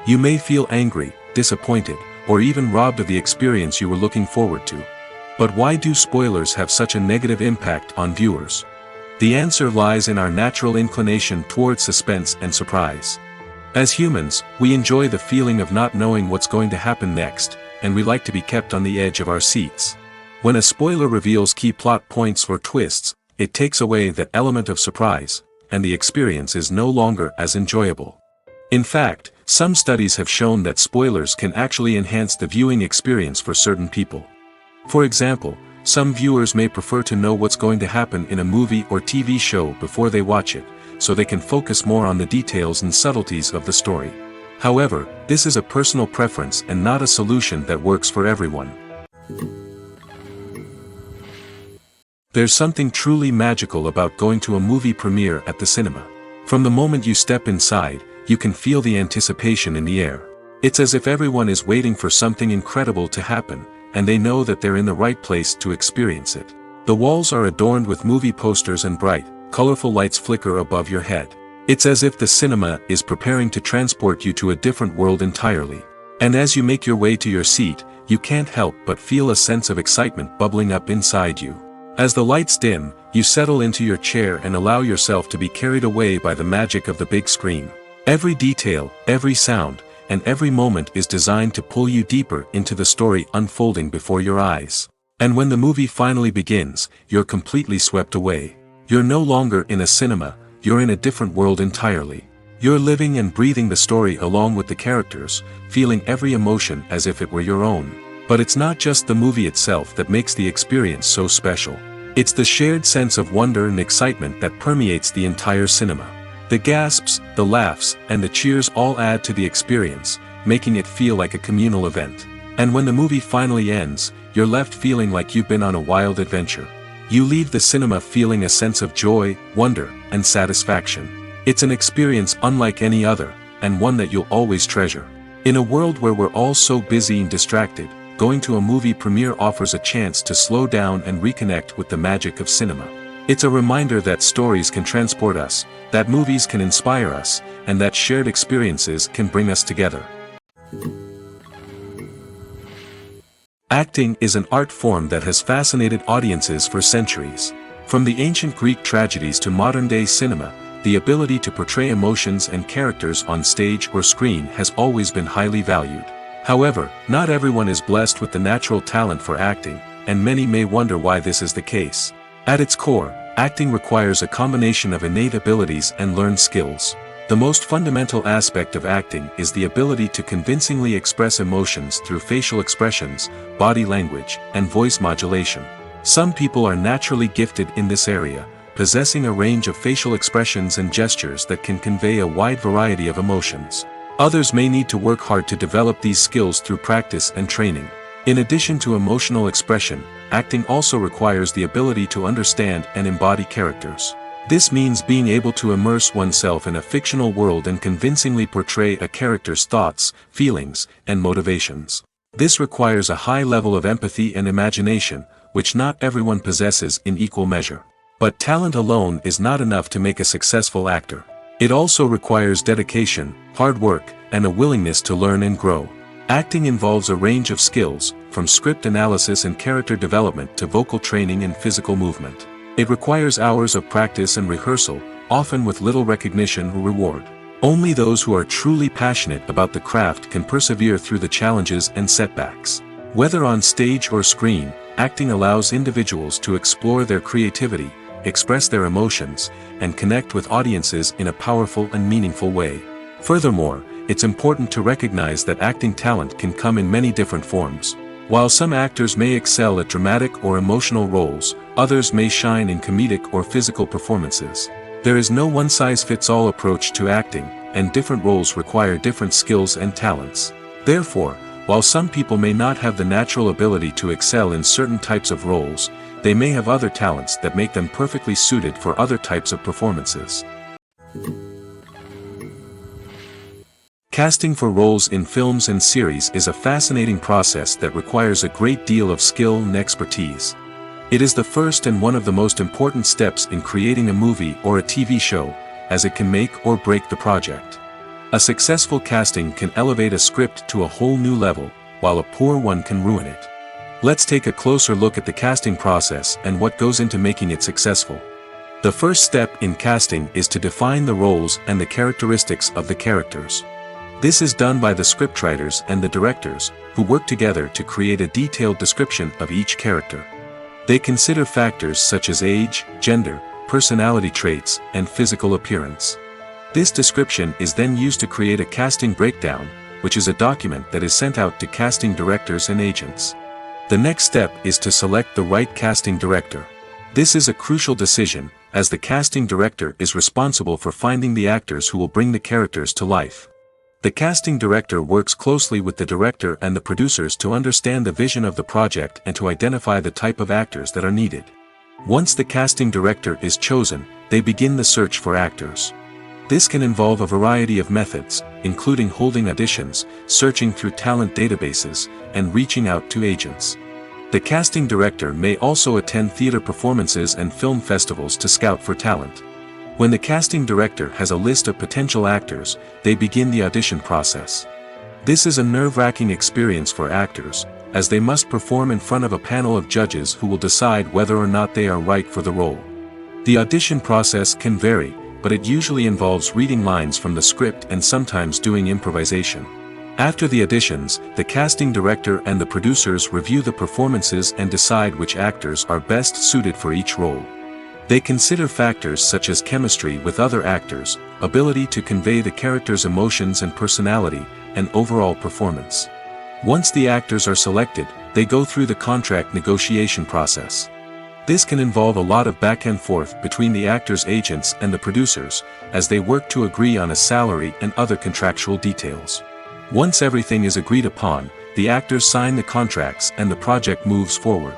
You may feel angry, disappointed, or even robbed of the experience you were looking forward to. But why do spoilers have such a negative impact on viewers? The answer lies in our natural inclination toward suspense and surprise. As humans, we enjoy the feeling of not knowing what's going to happen next, and we like to be kept on the edge of our seats. When a spoiler reveals key plot points or twists, it takes away that element of surprise, and the experience is no longer as enjoyable. In fact, some studies have shown that spoilers can actually enhance the viewing experience for certain people. For example, some viewers may prefer to know what's going to happen in a movie or TV show before they watch it, so they can focus more on the details and subtleties of the story. However, this is a personal preference and not a solution that works for everyone. There's something truly magical about going to a movie premiere at the cinema. From the moment you step inside, you can feel the anticipation in the air. It's as if everyone is waiting for something incredible to happen, and they know that they're in the right place to experience it. The walls are adorned with movie posters and bright, colorful lights flicker above your head. It's as if the cinema is preparing to transport you to a different world entirely. And as you make your way to your seat, you can't help but feel a sense of excitement bubbling up inside you. As the lights dim, you settle into your chair and allow yourself to be carried away by the magic of the big screen. Every detail, every sound, and every moment is designed to pull you deeper into the story unfolding before your eyes. And when the movie finally begins, you're completely swept away. You're no longer in a cinema, you're in a different world entirely. You're living and breathing the story along with the characters, feeling every emotion as if it were your own. But it's not just the movie itself that makes the experience so special. It's the shared sense of wonder and excitement that permeates the entire cinema. The gasps, the laughs, and the cheers all add to the experience, making it feel like a communal event. And when the movie finally ends, you're left feeling like you've been on a wild adventure. You leave the cinema feeling a sense of joy, wonder, and satisfaction. It's an experience unlike any other, and one that you'll always treasure. In a world where we're all so busy and distracted, going to a movie premiere offers a chance to slow down and reconnect with the magic of cinema. It's a reminder that stories can transport us, that movies can inspire us, and that shared experiences can bring us together. Acting is an art form that has fascinated audiences for centuries. From the ancient Greek tragedies to modern-day cinema, the ability to portray emotions and characters on stage or screen has always been highly valued. However, not everyone is blessed with the natural talent for acting, and many may wonder why this is the case. At its core, acting requires a combination of innate abilities and learned skills. The most fundamental aspect of acting is the ability to convincingly express emotions through facial expressions, body language, and voice modulation. Some people are naturally gifted in this area, possessing a range of facial expressions and gestures that can convey a wide variety of emotions. Others may need to work hard to develop these skills through practice and training. In addition to emotional expression, acting also requires the ability to understand and embody characters. This means being able to immerse oneself in a fictional world and convincingly portray a character's thoughts, feelings, and motivations. This requires a high level of empathy and imagination, which not everyone possesses in equal measure. But talent alone is not enough to make a successful actor. It also requires dedication, hard work, and a willingness to learn and grow. Acting involves a range of skills, from script analysis and character development to vocal training and physical movement. It requires hours of practice and rehearsal, often with little recognition or reward. Only those who are truly passionate about the craft can persevere through the challenges and setbacks. Whether on stage or screen, acting allows individuals to explore their creativity, express their emotions, and connect with audiences in a powerful and meaningful way. Furthermore, it's important to recognize that acting talent can come in many different forms. While some actors may excel at dramatic or emotional roles, others may shine in comedic or physical performances. There is no one-size-fits-all approach to acting, and different roles require different skills and talents. Therefore, while some people may not have the natural ability to excel in certain types of roles, they may have other talents that make them perfectly suited for other types of performances. Casting for roles in films and series is a fascinating process that requires a great deal of skill and expertise. It is the first and one of the most important steps in creating a movie or a TV show, as it can make or break the project. A successful casting can elevate a script to a whole new level, while a poor one can ruin it. Let's take a closer look at the casting process and what goes into making it successful. The first step in casting is to define the roles and the characteristics of the characters. This is done by the scriptwriters and the directors, who work together to create a detailed description of each character. They consider factors such as age, gender, personality traits, and physical appearance. This description is then used to create a casting breakdown, which is a document that is sent out to casting directors and agents. The next step is to select the right casting director. This is a crucial decision, as the casting director is responsible for finding the actors who will bring the characters to life. The casting director works closely with the director and the producers to understand the vision of the project and to identify the type of actors that are needed. Once the casting director is chosen, they begin the search for actors. This can involve a variety of methods, including holding auditions, searching through talent databases, and reaching out to agents. The casting director may also attend theater performances and film festivals to scout for talent. When the casting director has a list of potential actors, they begin the audition process. This is a nerve-wracking experience for actors, as they must perform in front of a panel of judges who will decide whether or not they are right for the role. The audition process can vary, but it usually involves reading lines from the script and sometimes doing improvisation. After the auditions, the casting director and the producers review the performances and decide which actors are best suited for each role. They consider factors such as chemistry with other actors, ability to convey the character's emotions and personality, and overall performance. Once the actors are selected, they go through the contract negotiation process. This can involve a lot of back and forth between the actors' agents and the producers, as they work to agree on a salary and other contractual details. Once everything is agreed upon, the actors sign the contracts and the project moves forward.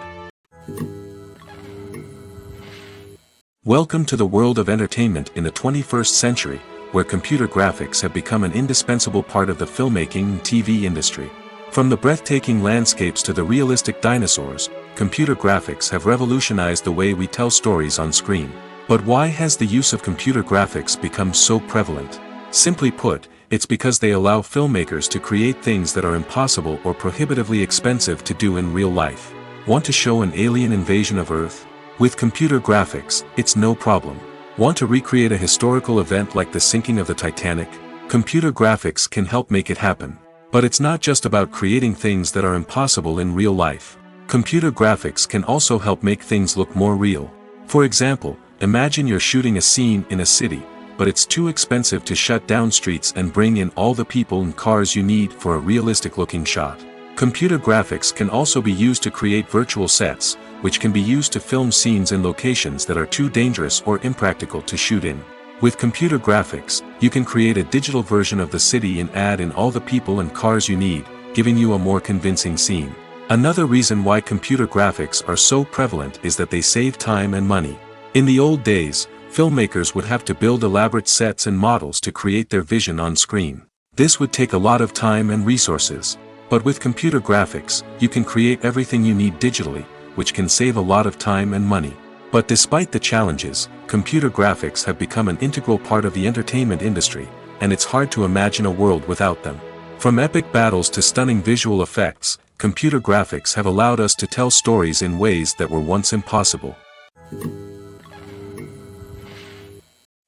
Welcome to the world of entertainment in the 21st century, where computer graphics have become an indispensable part of the filmmaking and TV industry. From the breathtaking landscapes to the realistic dinosaurs, computer graphics have revolutionized the way we tell stories on screen. But why has the use of computer graphics become so prevalent? Simply put, it's because they allow filmmakers to create things that are impossible or prohibitively expensive to do in real life. Want to show an alien invasion of Earth? With computer graphics, it's no problem. Want to recreate a historical event like the sinking of the Titanic? Computer graphics can help make it happen. But it's not just about creating things that are impossible in real life. Computer graphics can also help make things look more real. For example, imagine you're shooting a scene in a city, but it's too expensive to shut down streets and bring in all the people and cars you need for a realistic-looking shot. Computer graphics can also be used to create virtual sets, which can be used to film scenes in locations that are too dangerous or impractical to shoot in. With computer graphics, you can create a digital version of the city and add in all the people and cars you need, giving you a more convincing scene. Another reason why computer graphics are so prevalent is that they save time and money. In the old days, filmmakers would have to build elaborate sets and models to create their vision on screen. This would take a lot of time and resources. But with computer graphics, you can create everything you need digitally, which can save a lot of time and money. But despite the challenges, computer graphics have become an integral part of the entertainment industry, and it's hard to imagine a world without them. From epic battles to stunning visual effects, computer graphics have allowed us to tell stories in ways that were once impossible.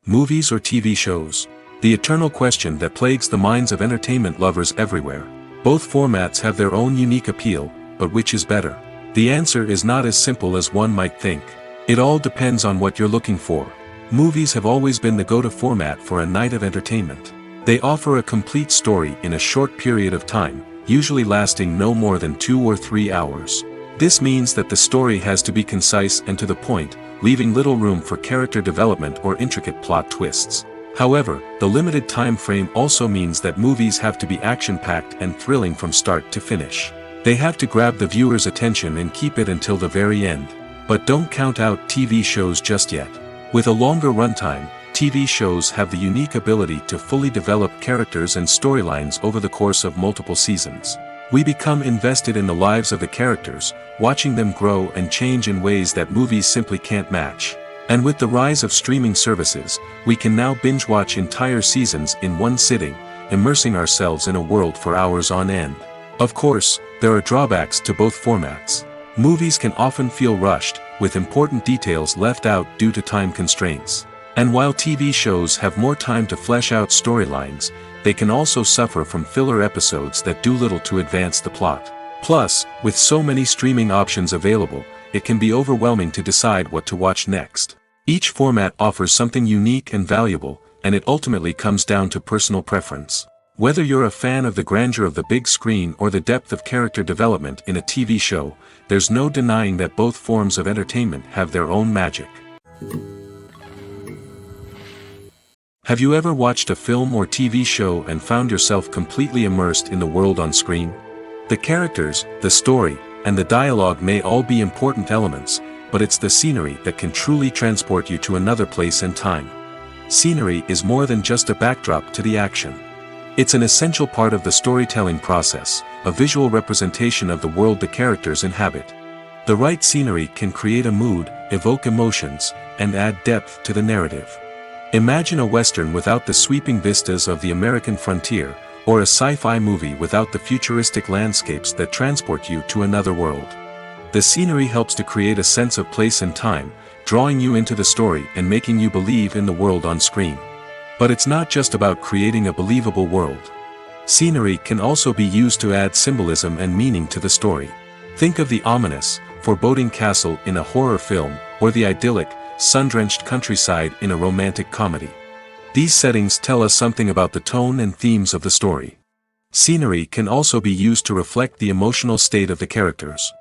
Movies or TV shows? The eternal question that plagues the minds of entertainment lovers everywhere. Both formats have their own unique appeal, but which is better? The answer is not as simple as one might think. It all depends on what you're looking for. Movies have always been the go-to format for a night of entertainment. They offer a complete story in a short period of time, usually lasting no more than 2 or 3 hours. This means that the story has to be concise and to the point, leaving little room for character development or intricate plot twists. However, the limited time frame also means that movies have to be action-packed and thrilling from start to finish. They have to grab the viewer's attention and keep it until the very end. But don't count out TV shows just yet. With a longer runtime, TV shows have the unique ability to fully develop characters and storylines over the course of multiple seasons. We become invested in the lives of the characters, watching them grow and change in ways that movies simply can't match. And with the rise of streaming services, we can now binge-watch entire seasons in one sitting, immersing ourselves in a world for hours on end. Of course, there are drawbacks to both formats. Movies can often feel rushed, with important details left out due to time constraints. And while TV shows have more time to flesh out storylines, they can also suffer from filler episodes that do little to advance the plot. Plus, with so many streaming options available, it can be overwhelming to decide what to watch next. Each format offers something unique and valuable, and it ultimately comes down to personal preference. Whether you're a fan of the grandeur of the big screen or the depth of character development in a TV show, there's no denying that both forms of entertainment have their own magic. Have you ever watched a film or TV show and found yourself completely immersed in the world on screen? The characters, the story, and the dialogue may all be important elements, but it's the scenery that can truly transport you to another place and time. Scenery is more than just a backdrop to the action. It's an essential part of the storytelling process, a visual representation of the world the characters inhabit. The right scenery can create a mood, evoke emotions, and add depth to the narrative. Imagine a Western without the sweeping vistas of the American frontier, or a sci-fi movie without the futuristic landscapes that transport you to another world. The scenery helps to create a sense of place and time, drawing you into the story and making you believe in the world on screen. But it's not just about creating a believable world. Scenery can also be used to add symbolism and meaning to the story. Think of the ominous, foreboding castle in a horror film, or the idyllic, sun-drenched countryside in a romantic comedy. These settings tell us something about the tone and themes of the story. Scenery can also be used to reflect the emotional state of the characters.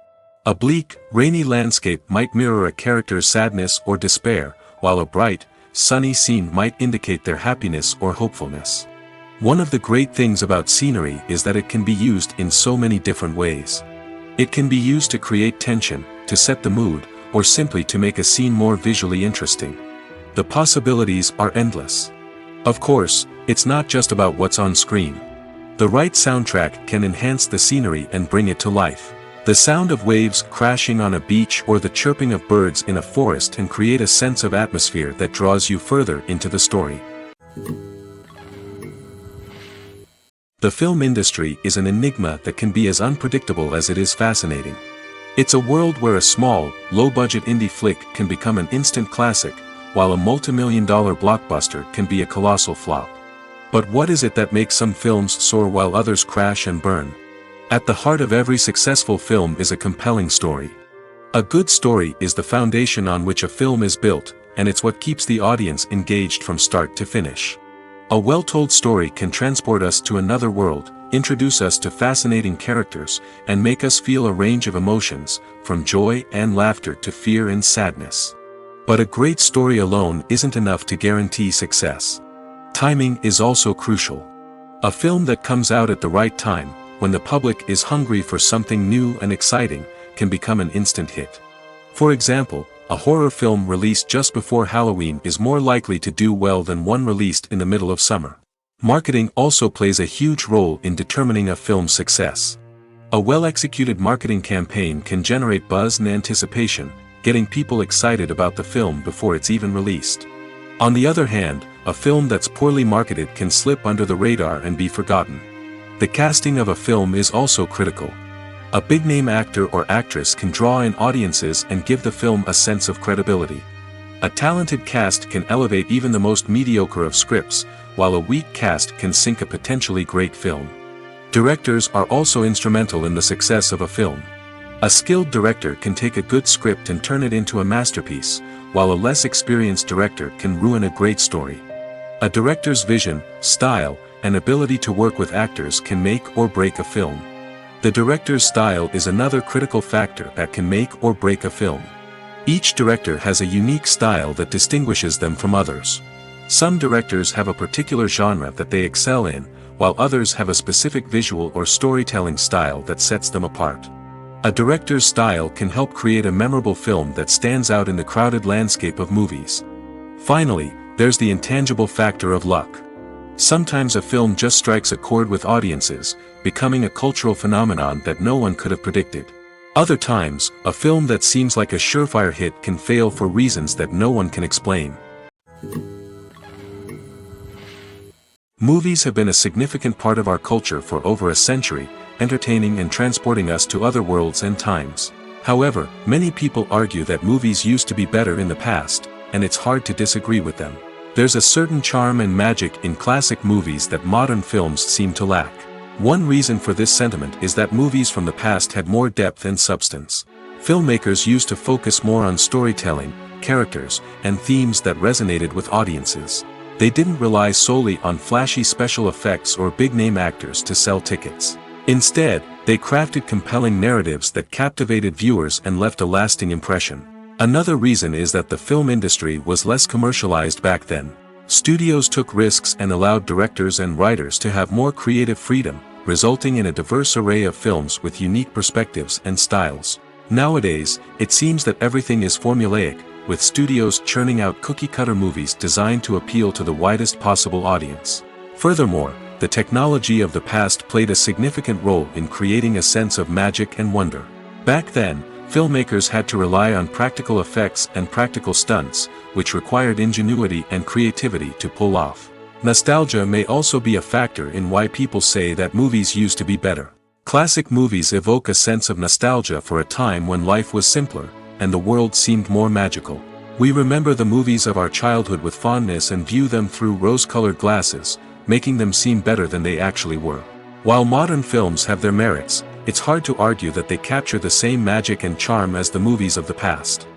A bleak, rainy landscape might mirror a character's sadness or despair, while a bright, sunny scene might indicate their happiness or hopefulness. One of the great things about scenery is that it can be used in so many different ways. It can be used to create tension, to set the mood, or simply to make a scene more visually interesting. The possibilities are endless. Of course, it's not just about what's on screen. The right soundtrack can enhance the scenery and bring it to life. The sound of waves crashing on a beach or the chirping of birds in a forest can create a sense of atmosphere that draws you further into the story. The film industry is an enigma that can be as unpredictable as it is fascinating. It's a world where a small, low-budget indie flick can become an instant classic, while a multi-million-dollar blockbuster can be a colossal flop. But what is it that makes some films soar while others crash and burn? At the heart of every successful film is a compelling story. A good story is the foundation on which a film is built, and it's what keeps the audience engaged from start to finish. A well-told story can transport us to another world, introduce us to fascinating characters, and make us feel a range of emotions, from joy and laughter to fear and sadness. But a great story alone isn't enough to guarantee success. Timing is also crucial. A film that comes out at the right time, when the public is hungry for something new and exciting, can become an instant hit. For example, a horror film released just before Halloween is more likely to do well than one released in the middle of summer. Marketing also plays a huge role in determining a film's success. A well-executed marketing campaign can generate buzz and anticipation, getting people excited about the film before it's even released. On the other hand, a film that's poorly marketed can slip under the radar and be forgotten. The casting of a film is also critical. A big-name actor or actress can draw in audiences and give the film a sense of credibility. A talented cast can elevate even the most mediocre of scripts, while a weak cast can sink a potentially great film. Directors are also instrumental in the success of a film. A skilled director can take a good script and turn it into a masterpiece, while a less experienced director can ruin a great story. A director's vision, style, and ability to work with actors can make or break a film. The director's style is another critical factor that can make or break a film. Each director has a unique style that distinguishes them from others. Some directors have a particular genre that they excel in, while others have a specific visual or storytelling style that sets them apart. A director's style can help create a memorable film that stands out in the crowded landscape of movies. Finally, there's the intangible factor of luck. Sometimes a film just strikes a chord with audiences, becoming a cultural phenomenon that no one could have predicted. Other times, a film that seems like a surefire hit can fail for reasons that no one can explain. Movies have been a significant part of our culture for over a century, entertaining and transporting us to other worlds and times. However, many people argue that movies used to be better in the past, and it's hard to disagree with them. There's a certain charm and magic in classic movies that modern films seem to lack. One reason for this sentiment is that movies from the past had more depth and substance. Filmmakers used to focus more on storytelling, characters, and themes that resonated with audiences. They didn't rely solely on flashy special effects or big-name actors to sell tickets. Instead, they crafted compelling narratives that captivated viewers and left a lasting impression. Another reason is that the film industry was less commercialized back then. Studios took risks and allowed directors and writers to have more creative freedom, resulting in a diverse array of films with unique perspectives and styles. Nowadays, it seems that everything is formulaic, with studios churning out cookie-cutter movies designed to appeal to the widest possible audience. Furthermore, the technology of the past played a significant role in creating a sense of magic and wonder. Back then, filmmakers had to rely on practical effects and practical stunts, which required ingenuity and creativity to pull off. Nostalgia may also be a factor in why people say that movies used to be better. Classic movies evoke a sense of nostalgia for a time when life was simpler, and the world seemed more magical. We remember the movies of our childhood with fondness and view them through rose-colored glasses, making them seem better than they actually were. While modern films have their merits, it's hard to argue that they capture the same magic and charm as the movies of the past.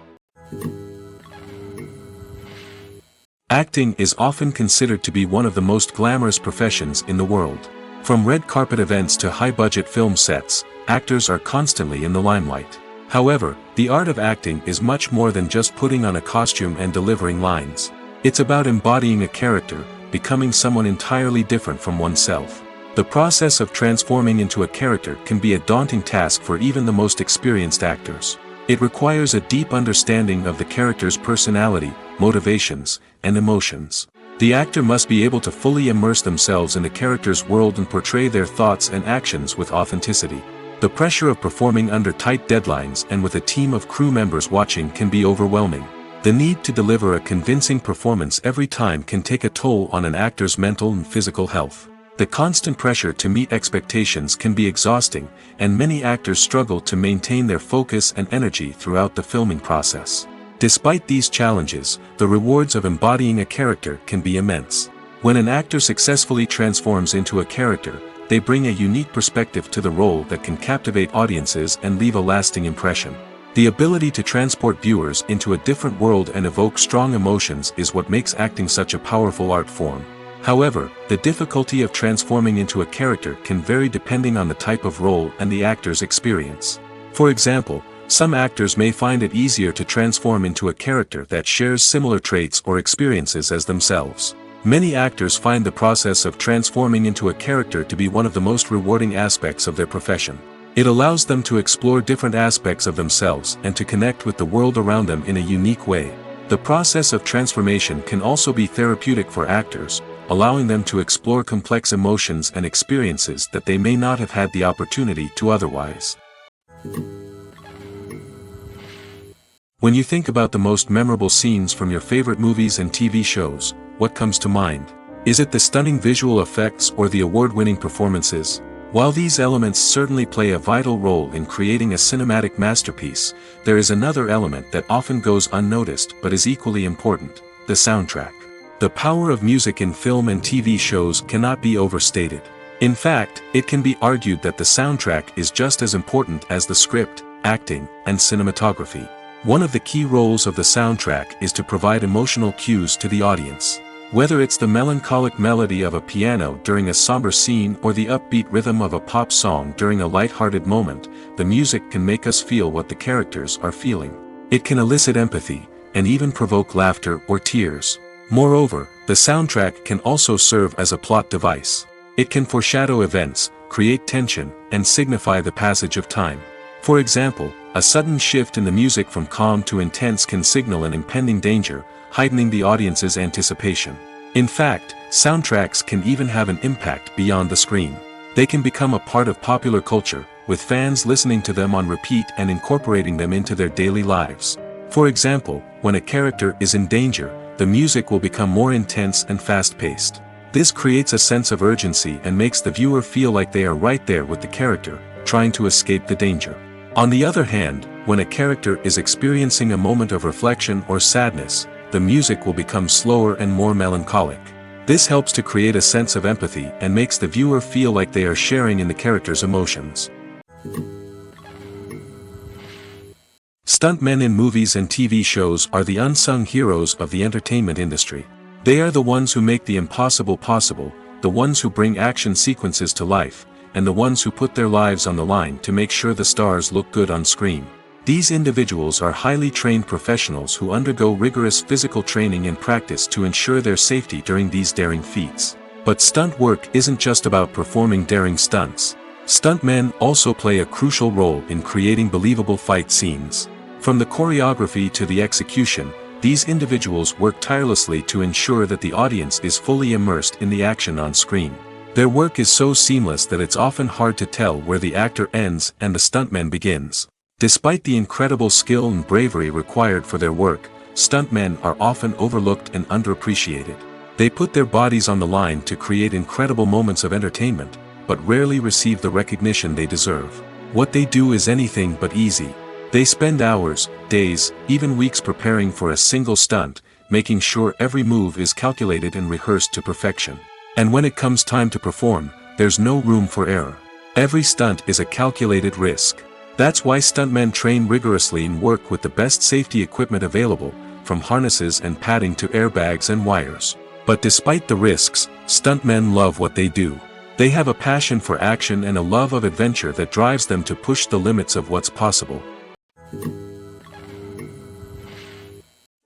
Acting is often considered to be one of the most glamorous professions in the world. From red carpet events to high-budget film sets, actors are constantly in the limelight. However, the art of acting is much more than just putting on a costume and delivering lines. It's about embodying a character, becoming someone entirely different from oneself. The process of transforming into a character can be a daunting task for even the most experienced actors. It requires a deep understanding of the character's personality, motivations, and emotions. The actor must be able to fully immerse themselves in the character's world and portray their thoughts and actions with authenticity. The pressure of performing under tight deadlines and with a team of crew members watching can be overwhelming. The need to deliver a convincing performance every time can take a toll on an actor's mental and physical health. The constant pressure to meet expectations can be exhausting, and many actors struggle to maintain their focus and energy throughout the filming process. Despite these challenges, the rewards of embodying a character can be immense. When an actor successfully transforms into a character, they bring a unique perspective to the role that can captivate audiences and leave a lasting impression. The ability to transport viewers into a different world and evoke strong emotions is what makes acting such a powerful art form. However, the difficulty of transforming into a character can vary depending on the type of role and the actor's experience. For example, some actors may find it easier to transform into a character that shares similar traits or experiences as themselves. Many actors find the process of transforming into a character to be one of the most rewarding aspects of their profession. It allows them to explore different aspects of themselves and to connect with the world around them in a unique way. The process of transformation can also be therapeutic for actors, allowing them to explore complex emotions and experiences that they may not have had the opportunity to otherwise. When you think about the most memorable scenes from your favorite movies and TV shows, what comes to mind? Is it the stunning visual effects or the award-winning performances? While these elements certainly play a vital role in creating a cinematic masterpiece, there is another element that often goes unnoticed but is equally important: the soundtrack. The power of music in film and TV shows cannot be overstated. In fact, it can be argued that the soundtrack is just as important as the script, acting, and cinematography. One of the key roles of the soundtrack is to provide emotional cues to the audience. Whether it's the melancholic melody of a piano during a somber scene or the upbeat rhythm of a pop song during a light-hearted moment, the music can make us feel what the characters are feeling. It can elicit empathy, and even provoke laughter or tears. Moreover, the soundtrack can also serve as a plot device. It can foreshadow events, create tension, and signify the passage of time. For example, a sudden shift in the music from calm to intense can signal an impending danger, heightening the audience's anticipation. In fact, soundtracks can even have an impact beyond the screen. They can become a part of popular culture, with fans listening to them on repeat and incorporating them into their daily lives. For example, when a character is in danger, the music will become more intense and fast-paced. This creates a sense of urgency and makes the viewer feel like they are right there with the character, trying to escape the danger. On the other hand, when a character is experiencing a moment of reflection or sadness, the music will become slower and more melancholic. This helps to create a sense of empathy and makes the viewer feel like they are sharing in the character's emotions. Stuntmen in movies and TV shows are the unsung heroes of the entertainment industry. They are the ones who make the impossible possible, the ones who bring action sequences to life, and the ones who put their lives on the line to make sure the stars look good on screen. These individuals are highly trained professionals who undergo rigorous physical training and practice to ensure their safety during these daring feats. But stunt work isn't just about performing daring stunts. Stuntmen also play a crucial role in creating believable fight scenes. From the choreography to the execution, these individuals work tirelessly to ensure that the audience is fully immersed in the action on screen. Their work is so seamless that it's often hard to tell where the actor ends and the stuntman begins. Despite the incredible skill and bravery required for their work, stuntmen are often overlooked and underappreciated. They put their bodies on the line to create incredible moments of entertainment, but rarely receive the recognition they deserve. What they do is anything but easy. They spend hours, days, even weeks preparing for a single stunt, making sure every move is calculated and rehearsed to perfection. And when it comes time to perform, there's no room for error. Every stunt is a calculated risk. That's why stuntmen train rigorously and work with the best safety equipment available, from harnesses and padding to airbags and wires. But despite the risks, stuntmen love what they do. They have a passion for action and a love of adventure that drives them to push the limits of what's possible.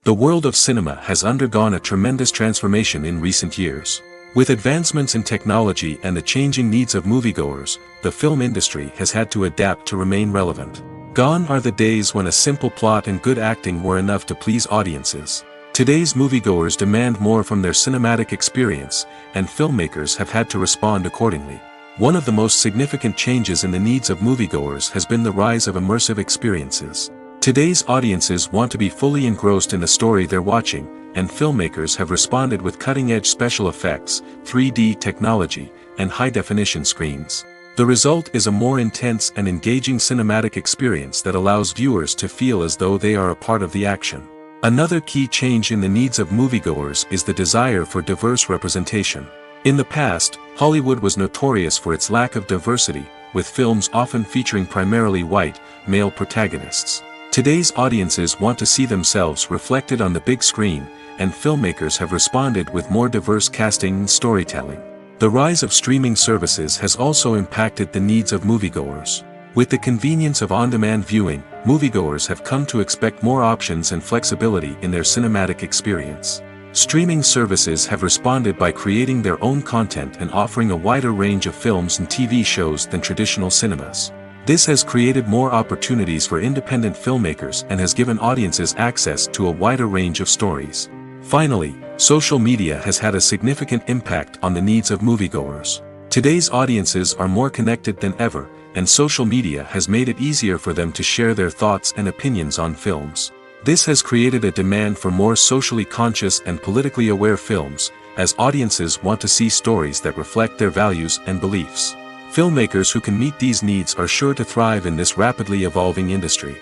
The world of cinema has undergone a tremendous transformation in recent years. With advancements in technology and the changing needs of moviegoers, the film industry has had to adapt to remain relevant. Gone are the days when a simple plot and good acting were enough to please audiences. Today's moviegoers demand more from their cinematic experience, and filmmakers have had to respond accordingly. One of the most significant changes in the needs of moviegoers has been the rise of immersive experiences. Today's audiences want to be fully engrossed in the story they're watching, and filmmakers have responded with cutting-edge special effects, 3D technology, and high-definition screens. The result is a more intense and engaging cinematic experience that allows viewers to feel as though they are a part of the action. Another key change in the needs of moviegoers is the desire for diverse representation. In the past, Hollywood was notorious for its lack of diversity, with films often featuring primarily white, male protagonists. Today's audiences want to see themselves reflected on the big screen, and filmmakers have responded with more diverse casting and storytelling. The rise of streaming services has also impacted the needs of moviegoers. With the convenience of on-demand viewing, moviegoers have come to expect more options and flexibility in their cinematic experience. Streaming services have responded by creating their own content and offering a wider range of films and TV shows than traditional cinemas. This has created more opportunities for independent filmmakers and has given audiences access to a wider range of stories. Finally, social media has had a significant impact on the needs of moviegoers. Today's audiences are more connected than ever, and social media has made it easier for them to share their thoughts and opinions on films. This has created a demand for more socially conscious and politically aware films, as audiences want to see stories that reflect their values and beliefs. Filmmakers who can meet these needs are sure to thrive in this rapidly evolving industry.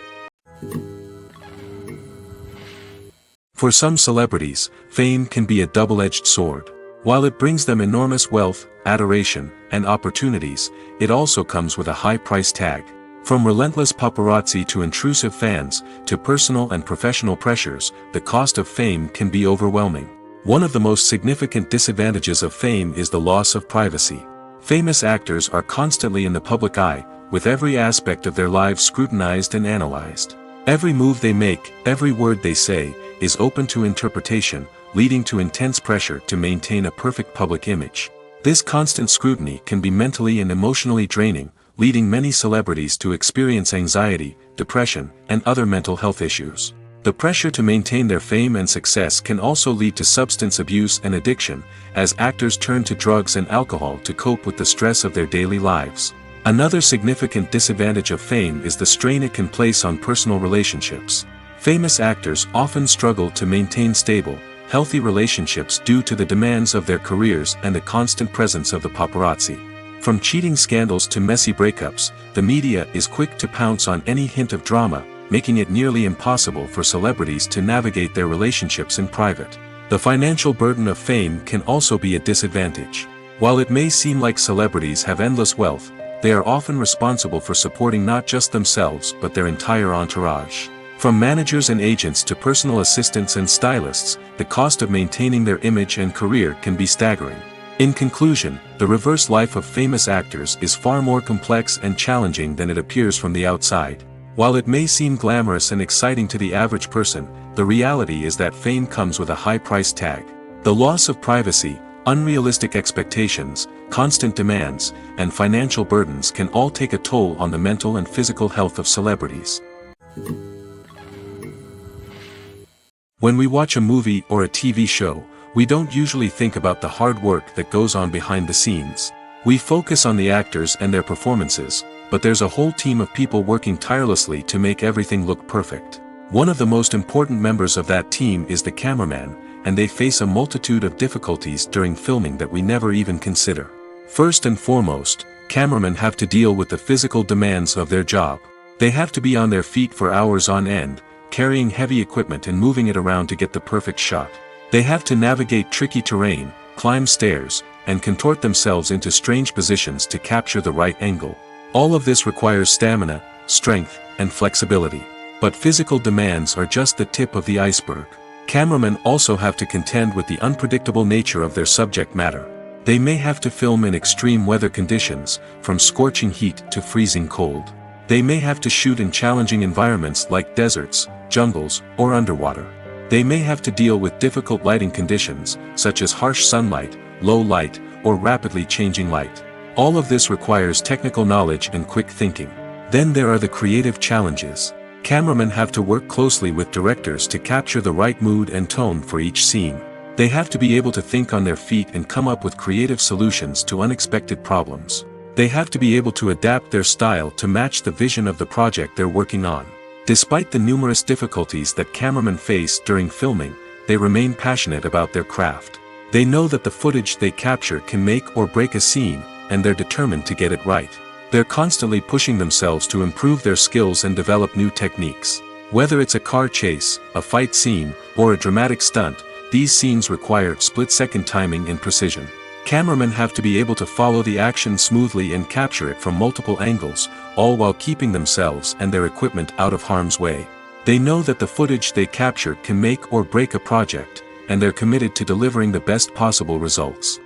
For some celebrities, fame can be a double-edged sword. While it brings them enormous wealth, adoration, and opportunities, it also comes with a high price tag. From relentless paparazzi to intrusive fans, to personal and professional pressures, the cost of fame can be overwhelming. One of the most significant disadvantages of fame is the loss of privacy. Famous actors are constantly in the public eye, with every aspect of their lives scrutinized and analyzed. Every move they make, every word they say, is open to interpretation, leading to intense pressure to maintain a perfect public image. This constant scrutiny can be mentally and emotionally draining, leading many celebrities to experience anxiety, depression, and other mental health issues. The pressure to maintain their fame and success can also lead to substance abuse and addiction, as actors turn to drugs and alcohol to cope with the stress of their daily lives. Another significant disadvantage of fame is the strain it can place on personal relationships. Famous actors often struggle to maintain stable, healthy relationships due to the demands of their careers and the constant presence of the paparazzi. From cheating scandals to messy breakups, the media is quick to pounce on any hint of drama, making it nearly impossible for celebrities to navigate their relationships in private. The financial burden of fame can also be a disadvantage. While it may seem like celebrities have endless wealth, they are often responsible for supporting not just themselves but their entire entourage. From managers and agents to personal assistants and stylists, the cost of maintaining their image and career can be staggering. In conclusion, the reverse life of famous actors is far more complex and challenging than it appears from the outside. While it may seem glamorous and exciting to the average person, the reality is that fame comes with a high price tag. The loss of privacy, unrealistic expectations, constant demands, and financial burdens can all take a toll on the mental and physical health of celebrities. When we watch a movie or a TV show, we don't usually think about the hard work that goes on behind the scenes. We focus on the actors and their performances, but there's a whole team of people working tirelessly to make everything look perfect. One of the most important members of that team is the cameraman, and they face a multitude of difficulties during filming that we never even consider. First and foremost, cameramen have to deal with the physical demands of their job. They have to be on their feet for hours on end, carrying heavy equipment and moving it around to get the perfect shot. They have to navigate tricky terrain, climb stairs, and contort themselves into strange positions to capture the right angle. All of this requires stamina, strength, and flexibility. But physical demands are just the tip of the iceberg. Cameramen also have to contend with the unpredictable nature of their subject matter. They may have to film in extreme weather conditions, from scorching heat to freezing cold. They may have to shoot in challenging environments like deserts, jungles, or underwater. They may have to deal with difficult lighting conditions, such as harsh sunlight, low light, or rapidly changing light. All of this requires technical knowledge and quick thinking. Then there are the creative challenges. Cameramen have to work closely with directors to capture the right mood and tone for each scene. They have to be able to think on their feet and come up with creative solutions to unexpected problems. They have to be able to adapt their style to match the vision of the project they're working on. Despite the numerous difficulties that cameramen face during filming, they remain passionate about their craft. They know that the footage they capture can make or break a scene, and they're determined to get it right. They're constantly pushing themselves to improve their skills and develop new techniques. Whether it's a car chase, a fight scene, or a dramatic stunt, these scenes require split-second timing and precision. Cameramen have to be able to follow the action smoothly and capture it from multiple angles, all while keeping themselves and their equipment out of harm's way. They know that the footage they capture can make or break a project, and they're committed to delivering the best possible results.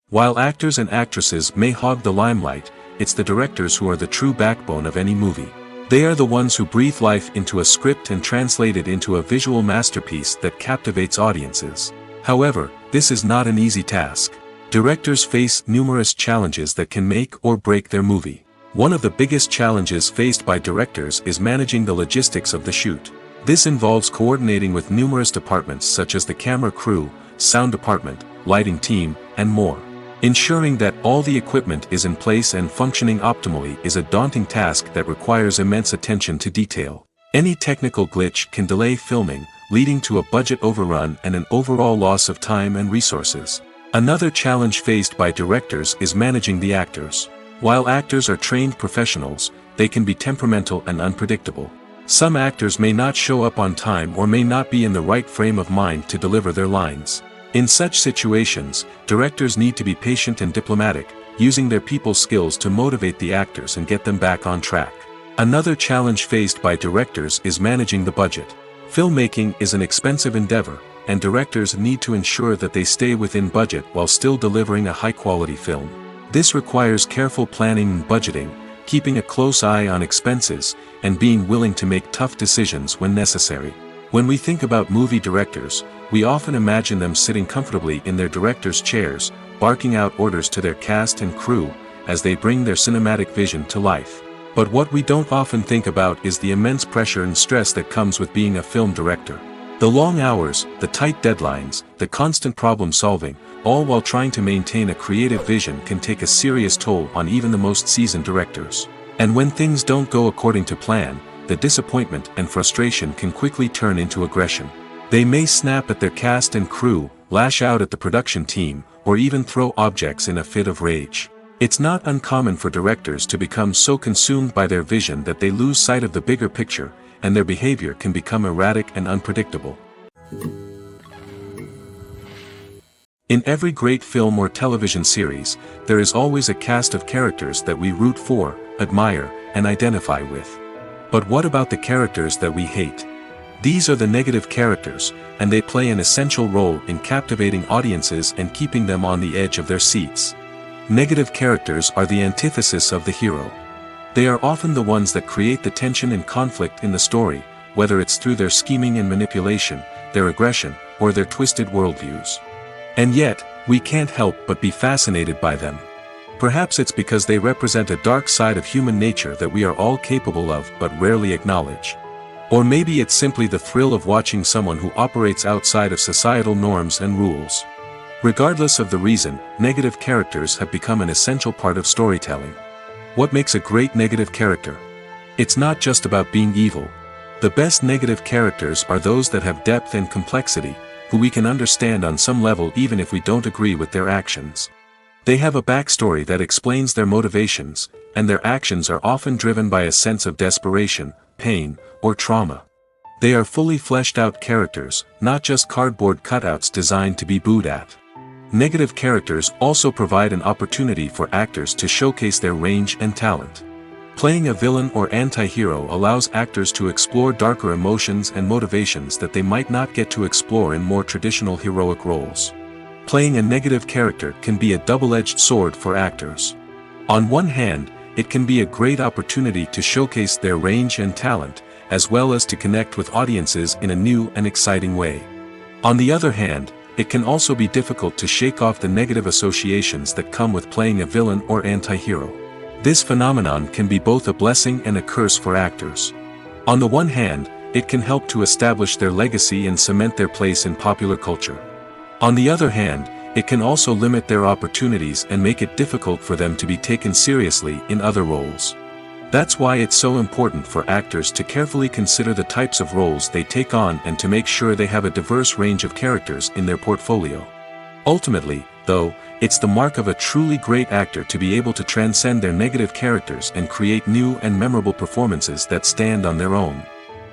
While actors and actresses may hog the limelight, it's the directors who are the true backbone of any movie. They are the ones who breathe life into a script and translate it into a visual masterpiece that captivates audiences. However, this is not an easy task. Directors face numerous challenges that can make or break their movie. One of the biggest challenges faced by directors is managing the logistics of the shoot. This involves coordinating with numerous departments such as the camera crew, sound department, lighting team, and more. Ensuring that all the equipment is in place and functioning optimally is a daunting task that requires immense attention to detail. Any technical glitch can delay filming, leading to a budget overrun and an overall loss of time and resources. Another challenge faced by directors is managing the actors. While actors are trained professionals, they can be temperamental and unpredictable. Some actors may not show up on time or may not be in the right frame of mind to deliver their lines. In such situations, directors need to be patient and diplomatic, using their people skills to motivate the actors and get them back on track. Another challenge faced by directors is managing the budget. Filmmaking is an expensive endeavor, and directors need to ensure that they stay within budget while still delivering a high-quality film. This requires careful planning and budgeting, keeping a close eye on expenses, and being willing to make tough decisions when necessary. When we think about movie directors, we often imagine them sitting comfortably in their director's chairs, barking out orders to their cast and crew, as they bring their cinematic vision to life. But what we don't often think about is the immense pressure and stress that comes with being a film director. The long hours, the tight deadlines, the constant problem solving, all while trying to maintain a creative vision can take a serious toll on even the most seasoned directors. And when things don't go according to plan, the disappointment and frustration can quickly turn into aggression. They may snap at their cast and crew, lash out at the production team, or even throw objects in a fit of rage. It's not uncommon for directors to become so consumed by their vision that they lose sight of the bigger picture, and their behavior can become erratic and unpredictable. In every great film or television series, there is always a cast of characters that we root for, admire, and identify with. But what about the characters that we hate? These are the negative characters, and they play an essential role in captivating audiences and keeping them on the edge of their seats. Negative characters are the antithesis of the hero. They are often the ones that create the tension and conflict in the story, whether it's through their scheming and manipulation, their aggression, or their twisted worldviews. And yet, we can't help but be fascinated by them. Perhaps it's because they represent a dark side of human nature that we are all capable of but rarely acknowledge. Or maybe it's simply the thrill of watching someone who operates outside of societal norms and rules. Regardless of the reason, negative characters have become an essential part of storytelling. What makes a great negative character? It's not just about being evil. The best negative characters are those that have depth and complexity, who we can understand on some level even if we don't agree with their actions. They have a backstory that explains their motivations, and their actions are often driven by a sense of desperation, pain, or trauma. They are fully fleshed out characters, not just cardboard cutouts designed to be booed at. Negative characters also provide an opportunity for actors to showcase their range and talent. Playing a villain or anti-hero allows actors to explore darker emotions and motivations that they might not get to explore in more traditional heroic roles. Playing a negative character can be a double-edged sword for actors. On one hand, it can be a great opportunity to showcase their range and talent, as well as to connect with audiences in a new and exciting way. On the other hand, it can also be difficult to shake off the negative associations that come with playing a villain or anti-hero. This phenomenon can be both a blessing and a curse for actors. On the one hand, it can help to establish their legacy and cement their place in popular culture. On the other hand, it can also limit their opportunities and make it difficult for them to be taken seriously in other roles. That's why it's so important for actors to carefully consider the types of roles they take on and to make sure they have a diverse range of characters in their portfolio. Ultimately, though, it's the mark of a truly great actor to be able to transcend their negative characters and create new and memorable performances that stand on their own.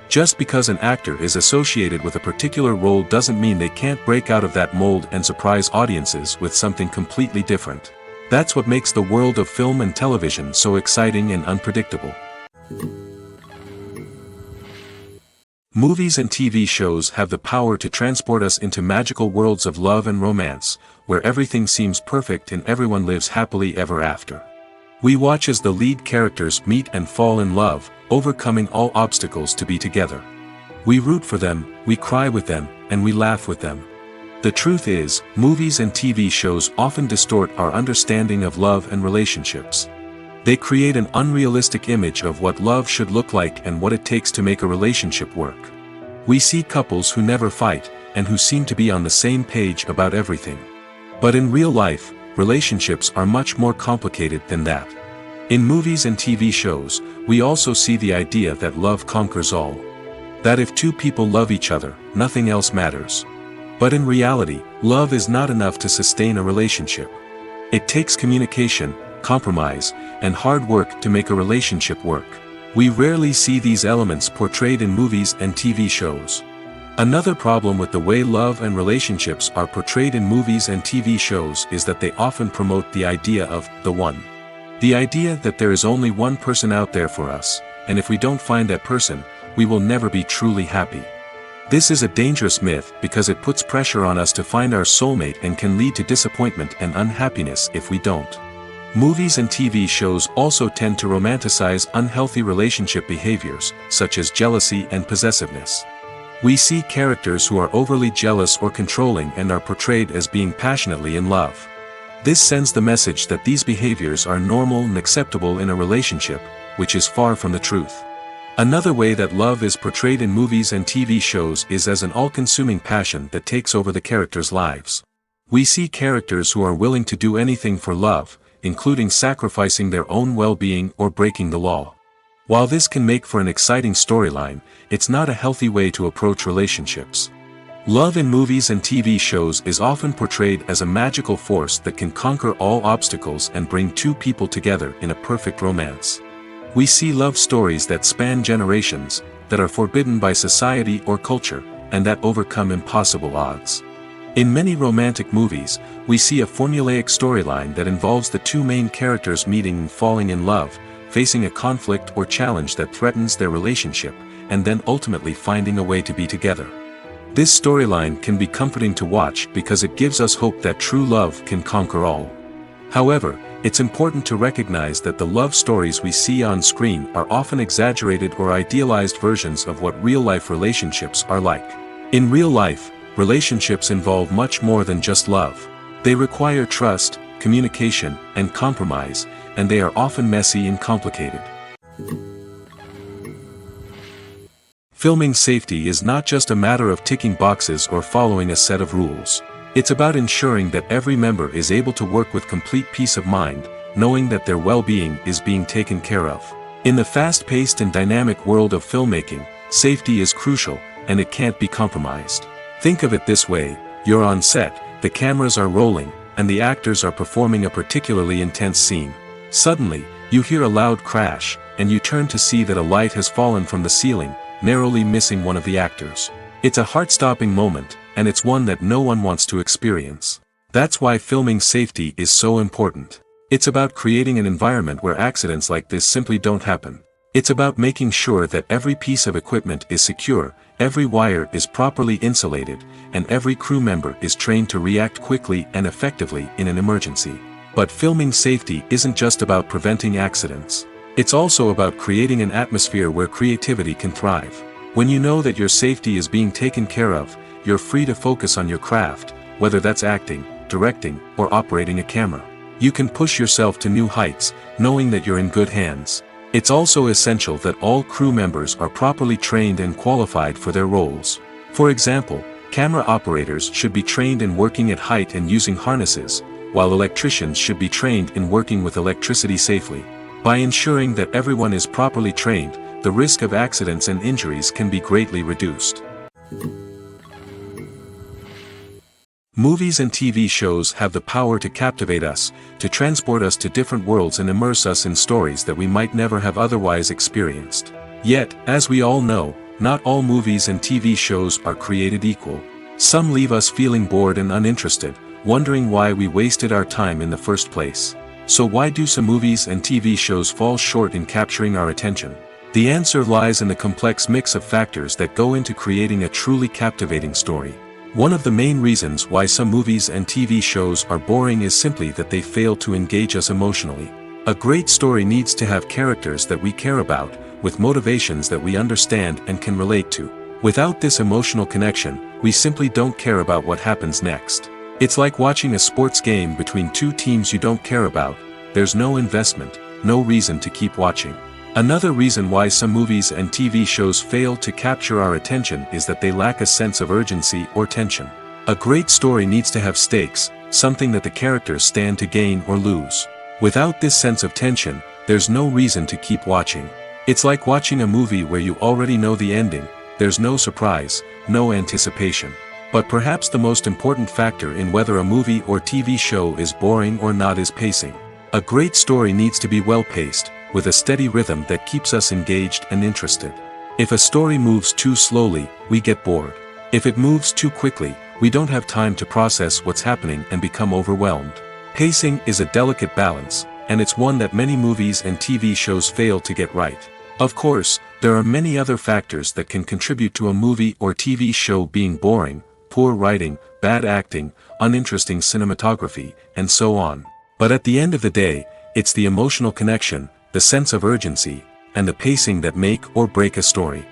Just because an actor is associated with a particular role doesn't mean they can't break out of that mold and surprise audiences with something completely different. That's what makes the world of film and television so exciting and unpredictable. Movies and TV shows have the power to transport us into magical worlds of love and romance, where everything seems perfect and everyone lives happily ever after. We watch as the lead characters meet and fall in love, overcoming all obstacles to be together. We root for them, we cry with them, and we laugh with them. The truth is, movies and TV shows often distort our understanding of love and relationships. They create an unrealistic image of what love should look like and what it takes to make a relationship work. We see couples who never fight, and who seem to be on the same page about everything. But in real life, relationships are much more complicated than that. In movies and TV shows, we also see the idea that love conquers all. That if two people love each other, nothing else matters. But in reality, love is not enough to sustain a relationship. It takes communication, compromise, and hard work to make a relationship work. We rarely see these elements portrayed in movies and TV shows. Another problem with the way love and relationships are portrayed in movies and TV shows is that they often promote the idea of the one. The idea that there is only one person out there for us, and if we don't find that person, we will never be truly happy. This is a dangerous myth because it puts pressure on us to find our soulmate and can lead to disappointment and unhappiness if we don't. Movies and TV shows also tend to romanticize unhealthy relationship behaviors, such as jealousy and possessiveness. We see characters who are overly jealous or controlling and are portrayed as being passionately in love. This sends the message that these behaviors are normal and acceptable in a relationship, which is far from the truth. Another way that love is portrayed in movies and TV shows is as an all-consuming passion that takes over the characters' lives. We see characters who are willing to do anything for love, including sacrificing their own well-being or breaking the law. While this can make for an exciting storyline, it's not a healthy way to approach relationships. Love in movies and TV shows is often portrayed as a magical force that can conquer all obstacles and bring two people together in a perfect romance. We see love stories that span generations, that are forbidden by society or culture, and that overcome impossible odds. In many romantic movies, we see a formulaic storyline that involves the two main characters meeting and falling in love, facing a conflict or challenge that threatens their relationship, and then ultimately finding a way to be together. This storyline can be comforting to watch because it gives us hope that true love can conquer all. However, it's important to recognize that the love stories we see on screen are often exaggerated or idealized versions of what real-life relationships are like. In real life, relationships involve much more than just love. They require trust, communication, and compromise, and they are often messy and complicated. Filming safety is not just a matter of ticking boxes or following a set of rules. It's about ensuring that every member is able to work with complete peace of mind, knowing that their well-being is being taken care of. In the fast-paced and dynamic world of filmmaking, safety is crucial, and it can't be compromised. Think of it this way: you're on set, the cameras are rolling, and the actors are performing a particularly intense scene. Suddenly, you hear a loud crash, and you turn to see that a light has fallen from the ceiling, narrowly missing one of the actors. It's a heart-stopping moment, and it's one that no one wants to experience. That's why filming safety is so important. It's about creating an environment where accidents like this simply don't happen. It's about making sure that every piece of equipment is secure, every wire is properly insulated, and every crew member is trained to react quickly and effectively in an emergency. But filming safety isn't just about preventing accidents. It's also about creating an atmosphere where creativity can thrive. When you know that your safety is being taken care of, you're free to focus on your craft, whether that's acting, directing, or operating a camera. You can push yourself to new heights, knowing that you're in good hands. It's also essential that all crew members are properly trained and qualified for their roles. For example, camera operators should be trained in working at height and using harnesses, while electricians should be trained in working with electricity safely. By ensuring that everyone is properly trained, the risk of accidents and injuries can be greatly reduced. Movies and TV shows have the power to captivate us, to transport us to different worlds and immerse us in stories that we might never have otherwise experienced. Yet, as we all know, not all movies and TV shows are created equal. Some leave us feeling bored and uninterested, wondering why we wasted our time in the first place. So why do some movies and TV shows fall short in capturing our attention? The answer lies in the complex mix of factors that go into creating a truly captivating story. One of the main reasons why some movies and TV shows are boring is simply that they fail to engage us emotionally. A great story needs to have characters that we care about, with motivations that we understand and can relate to. Without this emotional connection, we simply don't care about what happens next. It's like watching a sports game between two teams you don't care about. There's no investment, no reason to keep watching. Another reason why some movies and TV shows fail to capture our attention is that they lack a sense of urgency or tension. A great story needs to have stakes, something that the characters stand to gain or lose. Without this sense of tension, there's no reason to keep watching. It's like watching a movie where you already know the ending. There's no surprise, no anticipation. But perhaps the most important factor in whether a movie or TV show is boring or not is pacing. A great story needs to be well-paced, with a steady rhythm that keeps us engaged and interested. If a story moves too slowly, we get bored. If it moves too quickly, we don't have time to process what's happening and become overwhelmed. Pacing is a delicate balance, and it's one that many movies and TV shows fail to get right. Of course, there are many other factors that can contribute to a movie or TV show being boring: poor writing, bad acting, uninteresting cinematography, and so on. But at the end of the day, it's the emotional connection, the sense of urgency, and the pacing that make or break a story.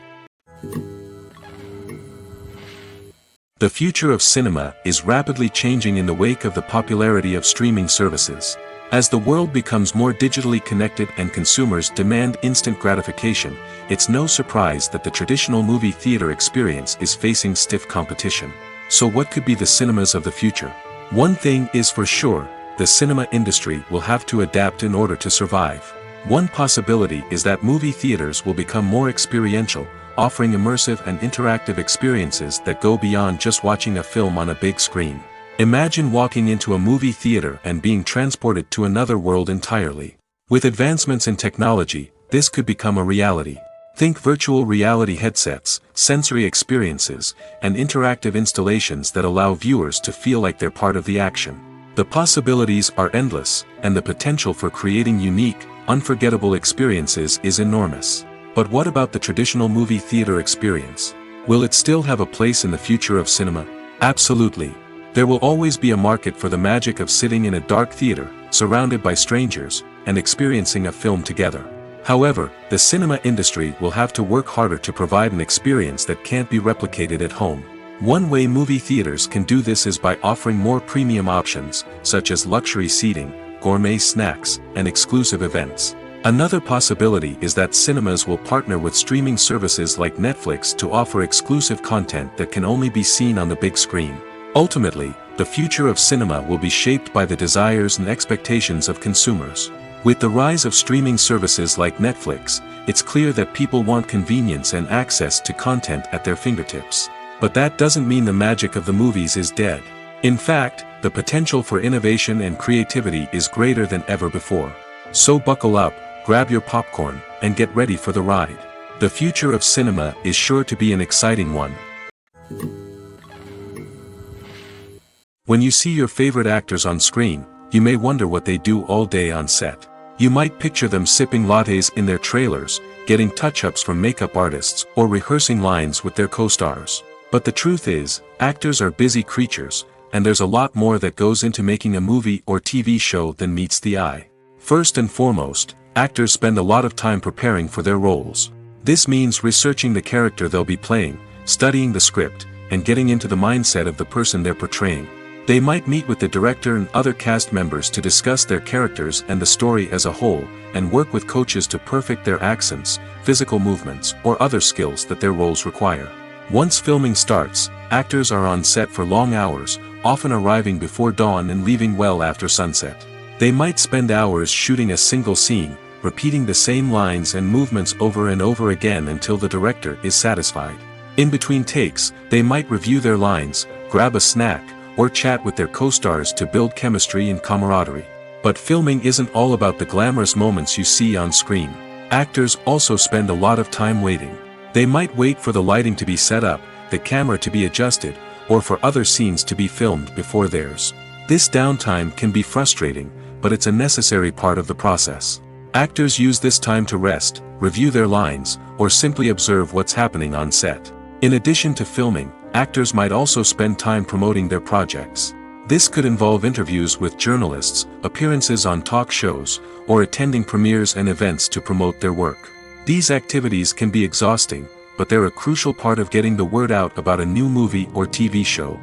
The future of cinema is rapidly changing in the wake of the popularity of streaming services. As the world becomes more digitally connected and consumers demand instant gratification, it's no surprise that the traditional movie theater experience is facing stiff competition. So what could be the cinemas of the future? One thing is for sure: the cinema industry will have to adapt in order to survive. One possibility is that movie theaters will become more experiential, offering immersive and interactive experiences that go beyond just watching a film on a big screen. Imagine walking into a movie theater and being transported to another world entirely. With advancements in technology, this could become a reality. Think virtual reality headsets, sensory experiences, and interactive installations that allow viewers to feel like they're part of the action. The possibilities are endless, and the potential for creating unique, unforgettable experiences is enormous. But what about the traditional movie theater experience? Will it still have a place in the future of cinema? Absolutely. There will always be a market for the magic of sitting in a dark theater, surrounded by strangers, and experiencing a film together. However, the cinema industry will have to work harder to provide an experience that can't be replicated at home. One way movie theaters can do this is by offering more premium options, such as luxury seating, gourmet snacks, and exclusive events. Another possibility is that cinemas will partner with streaming services like Netflix to offer exclusive content that can only be seen on the big screen. Ultimately, the future of cinema will be shaped by the desires and expectations of consumers. With the rise of streaming services like Netflix, it's clear that people want convenience and access to content at their fingertips. But that doesn't mean the magic of the movies is dead. In fact, the potential for innovation and creativity is greater than ever before. So buckle up, grab your popcorn, and get ready for the ride. The future of cinema is sure to be an exciting one. When you see your favorite actors on screen, you may wonder what they do all day on set. You might picture them sipping lattes in their trailers, getting touch-ups from makeup artists, or rehearsing lines with their co-stars. But the truth is, actors are busy creatures, and there's a lot more that goes into making a movie or TV show than meets the eye. First and foremost, actors spend a lot of time preparing for their roles. This means researching the character they'll be playing, studying the script, and getting into the mindset of the person they're portraying. They might meet with the director and other cast members to discuss their characters and the story as a whole, and work with coaches to perfect their accents, physical movements, or other skills that their roles require. Once filming starts, actors are on set for long hours, often arriving before dawn and leaving well after sunset. They might spend hours shooting a single scene, repeating the same lines and movements over and over again until the director is satisfied. In between takes, they might review their lines, grab a snack, or chat with their co-stars to build chemistry and camaraderie. But filming isn't all about the glamorous moments you see on screen. Actors also spend a lot of time waiting. They might wait for the lighting to be set up, the camera to be adjusted, or for other scenes to be filmed before theirs. This downtime can be frustrating, but it's a necessary part of the process. Actors use this time to rest, review their lines, or simply observe what's happening on set. In addition to filming, actors might also spend time promoting their projects. This could involve interviews with journalists, appearances on talk shows, or attending premieres and events to promote their work. These activities can be exhausting, but they're a crucial part of getting the word out about a new movie or TV show.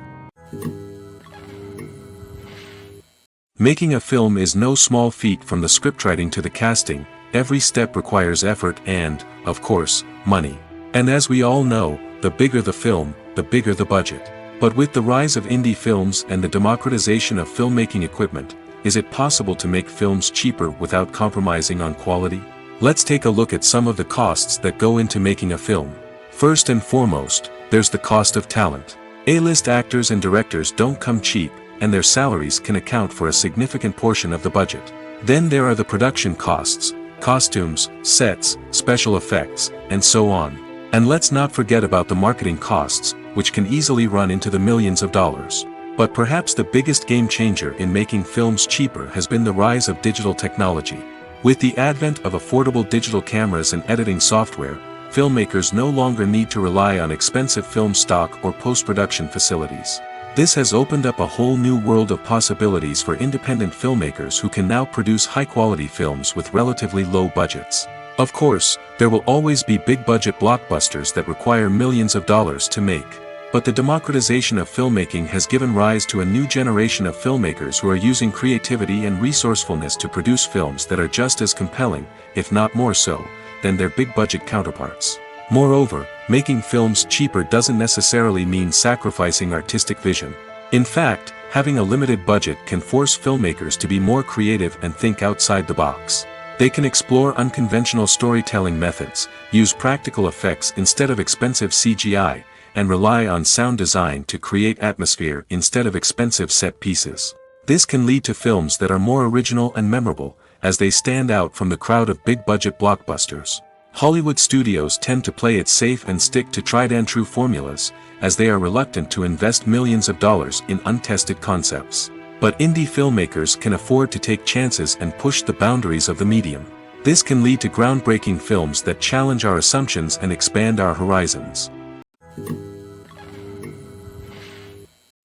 Making a film is no small feat. From the scriptwriting to the casting, every step requires effort and, of course, money. And as we all know, the bigger the film, the bigger the budget. But with the rise of indie films and the democratization of filmmaking equipment, is it possible to make films cheaper without compromising on quality? Let's take a look at some of the costs that go into making a film. First and foremost, there's the cost of talent. A-list actors and directors don't come cheap, and their salaries can account for a significant portion of the budget. Then there are the production costs, costumes, sets, special effects, and so on. And let's not forget about the marketing costs, which can easily run into the millions of dollars. But perhaps the biggest game changer in making films cheaper has been the rise of digital technology. With the advent of affordable digital cameras and editing software, filmmakers no longer need to rely on expensive film stock or post-production facilities. This has opened up a whole new world of possibilities for independent filmmakers who can now produce high-quality films with relatively low budgets. Of course, there will always be big-budget blockbusters that require millions of dollars to make. But the democratization of filmmaking has given rise to a new generation of filmmakers who are using creativity and resourcefulness to produce films that are just as compelling, if not more so, than their big-budget counterparts. Moreover, making films cheaper doesn't necessarily mean sacrificing artistic vision. In fact, having a limited budget can force filmmakers to be more creative and think outside the box. They can explore unconventional storytelling methods, use practical effects instead of expensive CGI, and rely on sound design to create atmosphere instead of expensive set pieces. This can lead to films that are more original and memorable, as they stand out from the crowd of big-budget blockbusters. Hollywood studios tend to play it safe and stick to tried-and-true formulas, as they are reluctant to invest millions of dollars in untested concepts. But indie filmmakers can afford to take chances and push the boundaries of the medium. This can lead to groundbreaking films that challenge our assumptions and expand our horizons.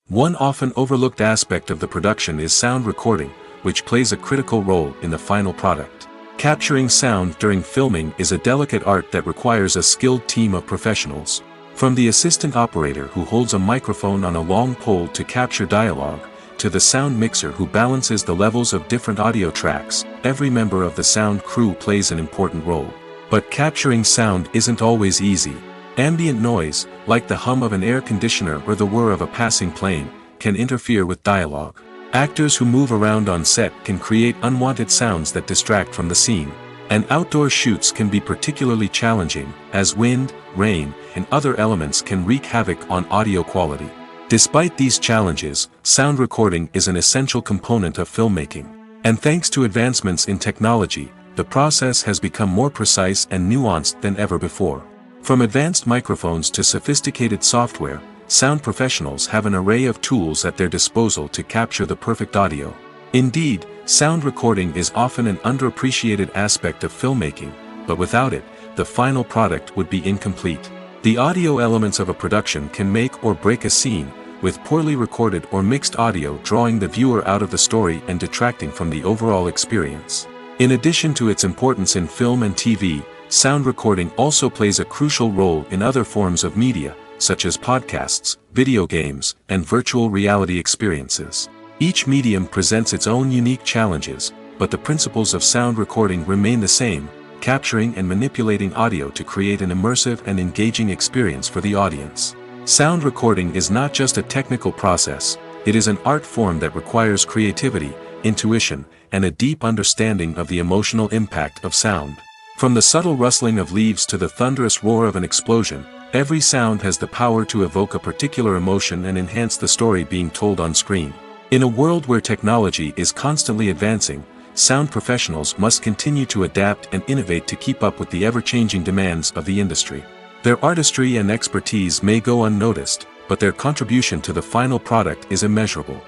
One often overlooked aspect of the production is sound recording, which plays a critical role in the final product. Capturing sound during filming is a delicate art that requires a skilled team of professionals. From the assistant operator who holds a microphone on a long pole to capture dialogue, to the sound mixer who balances the levels of different audio tracks, every member of the sound crew plays an important role. But capturing sound isn't always easy. Ambient noise, like the hum of an air conditioner or the whir of a passing plane, can interfere with dialogue. Actors who move around on set can create unwanted sounds that distract from the scene. And outdoor shoots can be particularly challenging, as wind, rain, and other elements can wreak havoc on audio quality. Despite these challenges, sound recording is an essential component of filmmaking. And thanks to advancements in technology, the process has become more precise and nuanced than ever before. From advanced microphones to sophisticated software, sound professionals have an array of tools at their disposal to capture the perfect audio. Indeed, sound recording is often an underappreciated aspect of filmmaking, but without it, the final product would be incomplete. The audio elements of a production can make or break a scene, with poorly recorded or mixed audio drawing the viewer out of the story and detracting from the overall experience. In addition to its importance in film and TV, sound recording also plays a crucial role in other forms of media, such as podcasts, video games, and virtual reality experiences. Each medium presents its own unique challenges, but the principles of sound recording remain the same, capturing and manipulating audio to create an immersive and engaging experience for the audience. Sound recording is not just a technical process, it is an art form that requires creativity, intuition, and a deep understanding of the emotional impact of sound. From the subtle rustling of leaves to the thunderous roar of an explosion, Every sound has the power to evoke a particular emotion and enhance the story being told on screen. In a world where technology is constantly advancing, sound professionals must continue to adapt and innovate to keep up with the ever-changing demands of the industry. Their artistry and expertise may go unnoticed, but their contribution to the final product is immeasurable.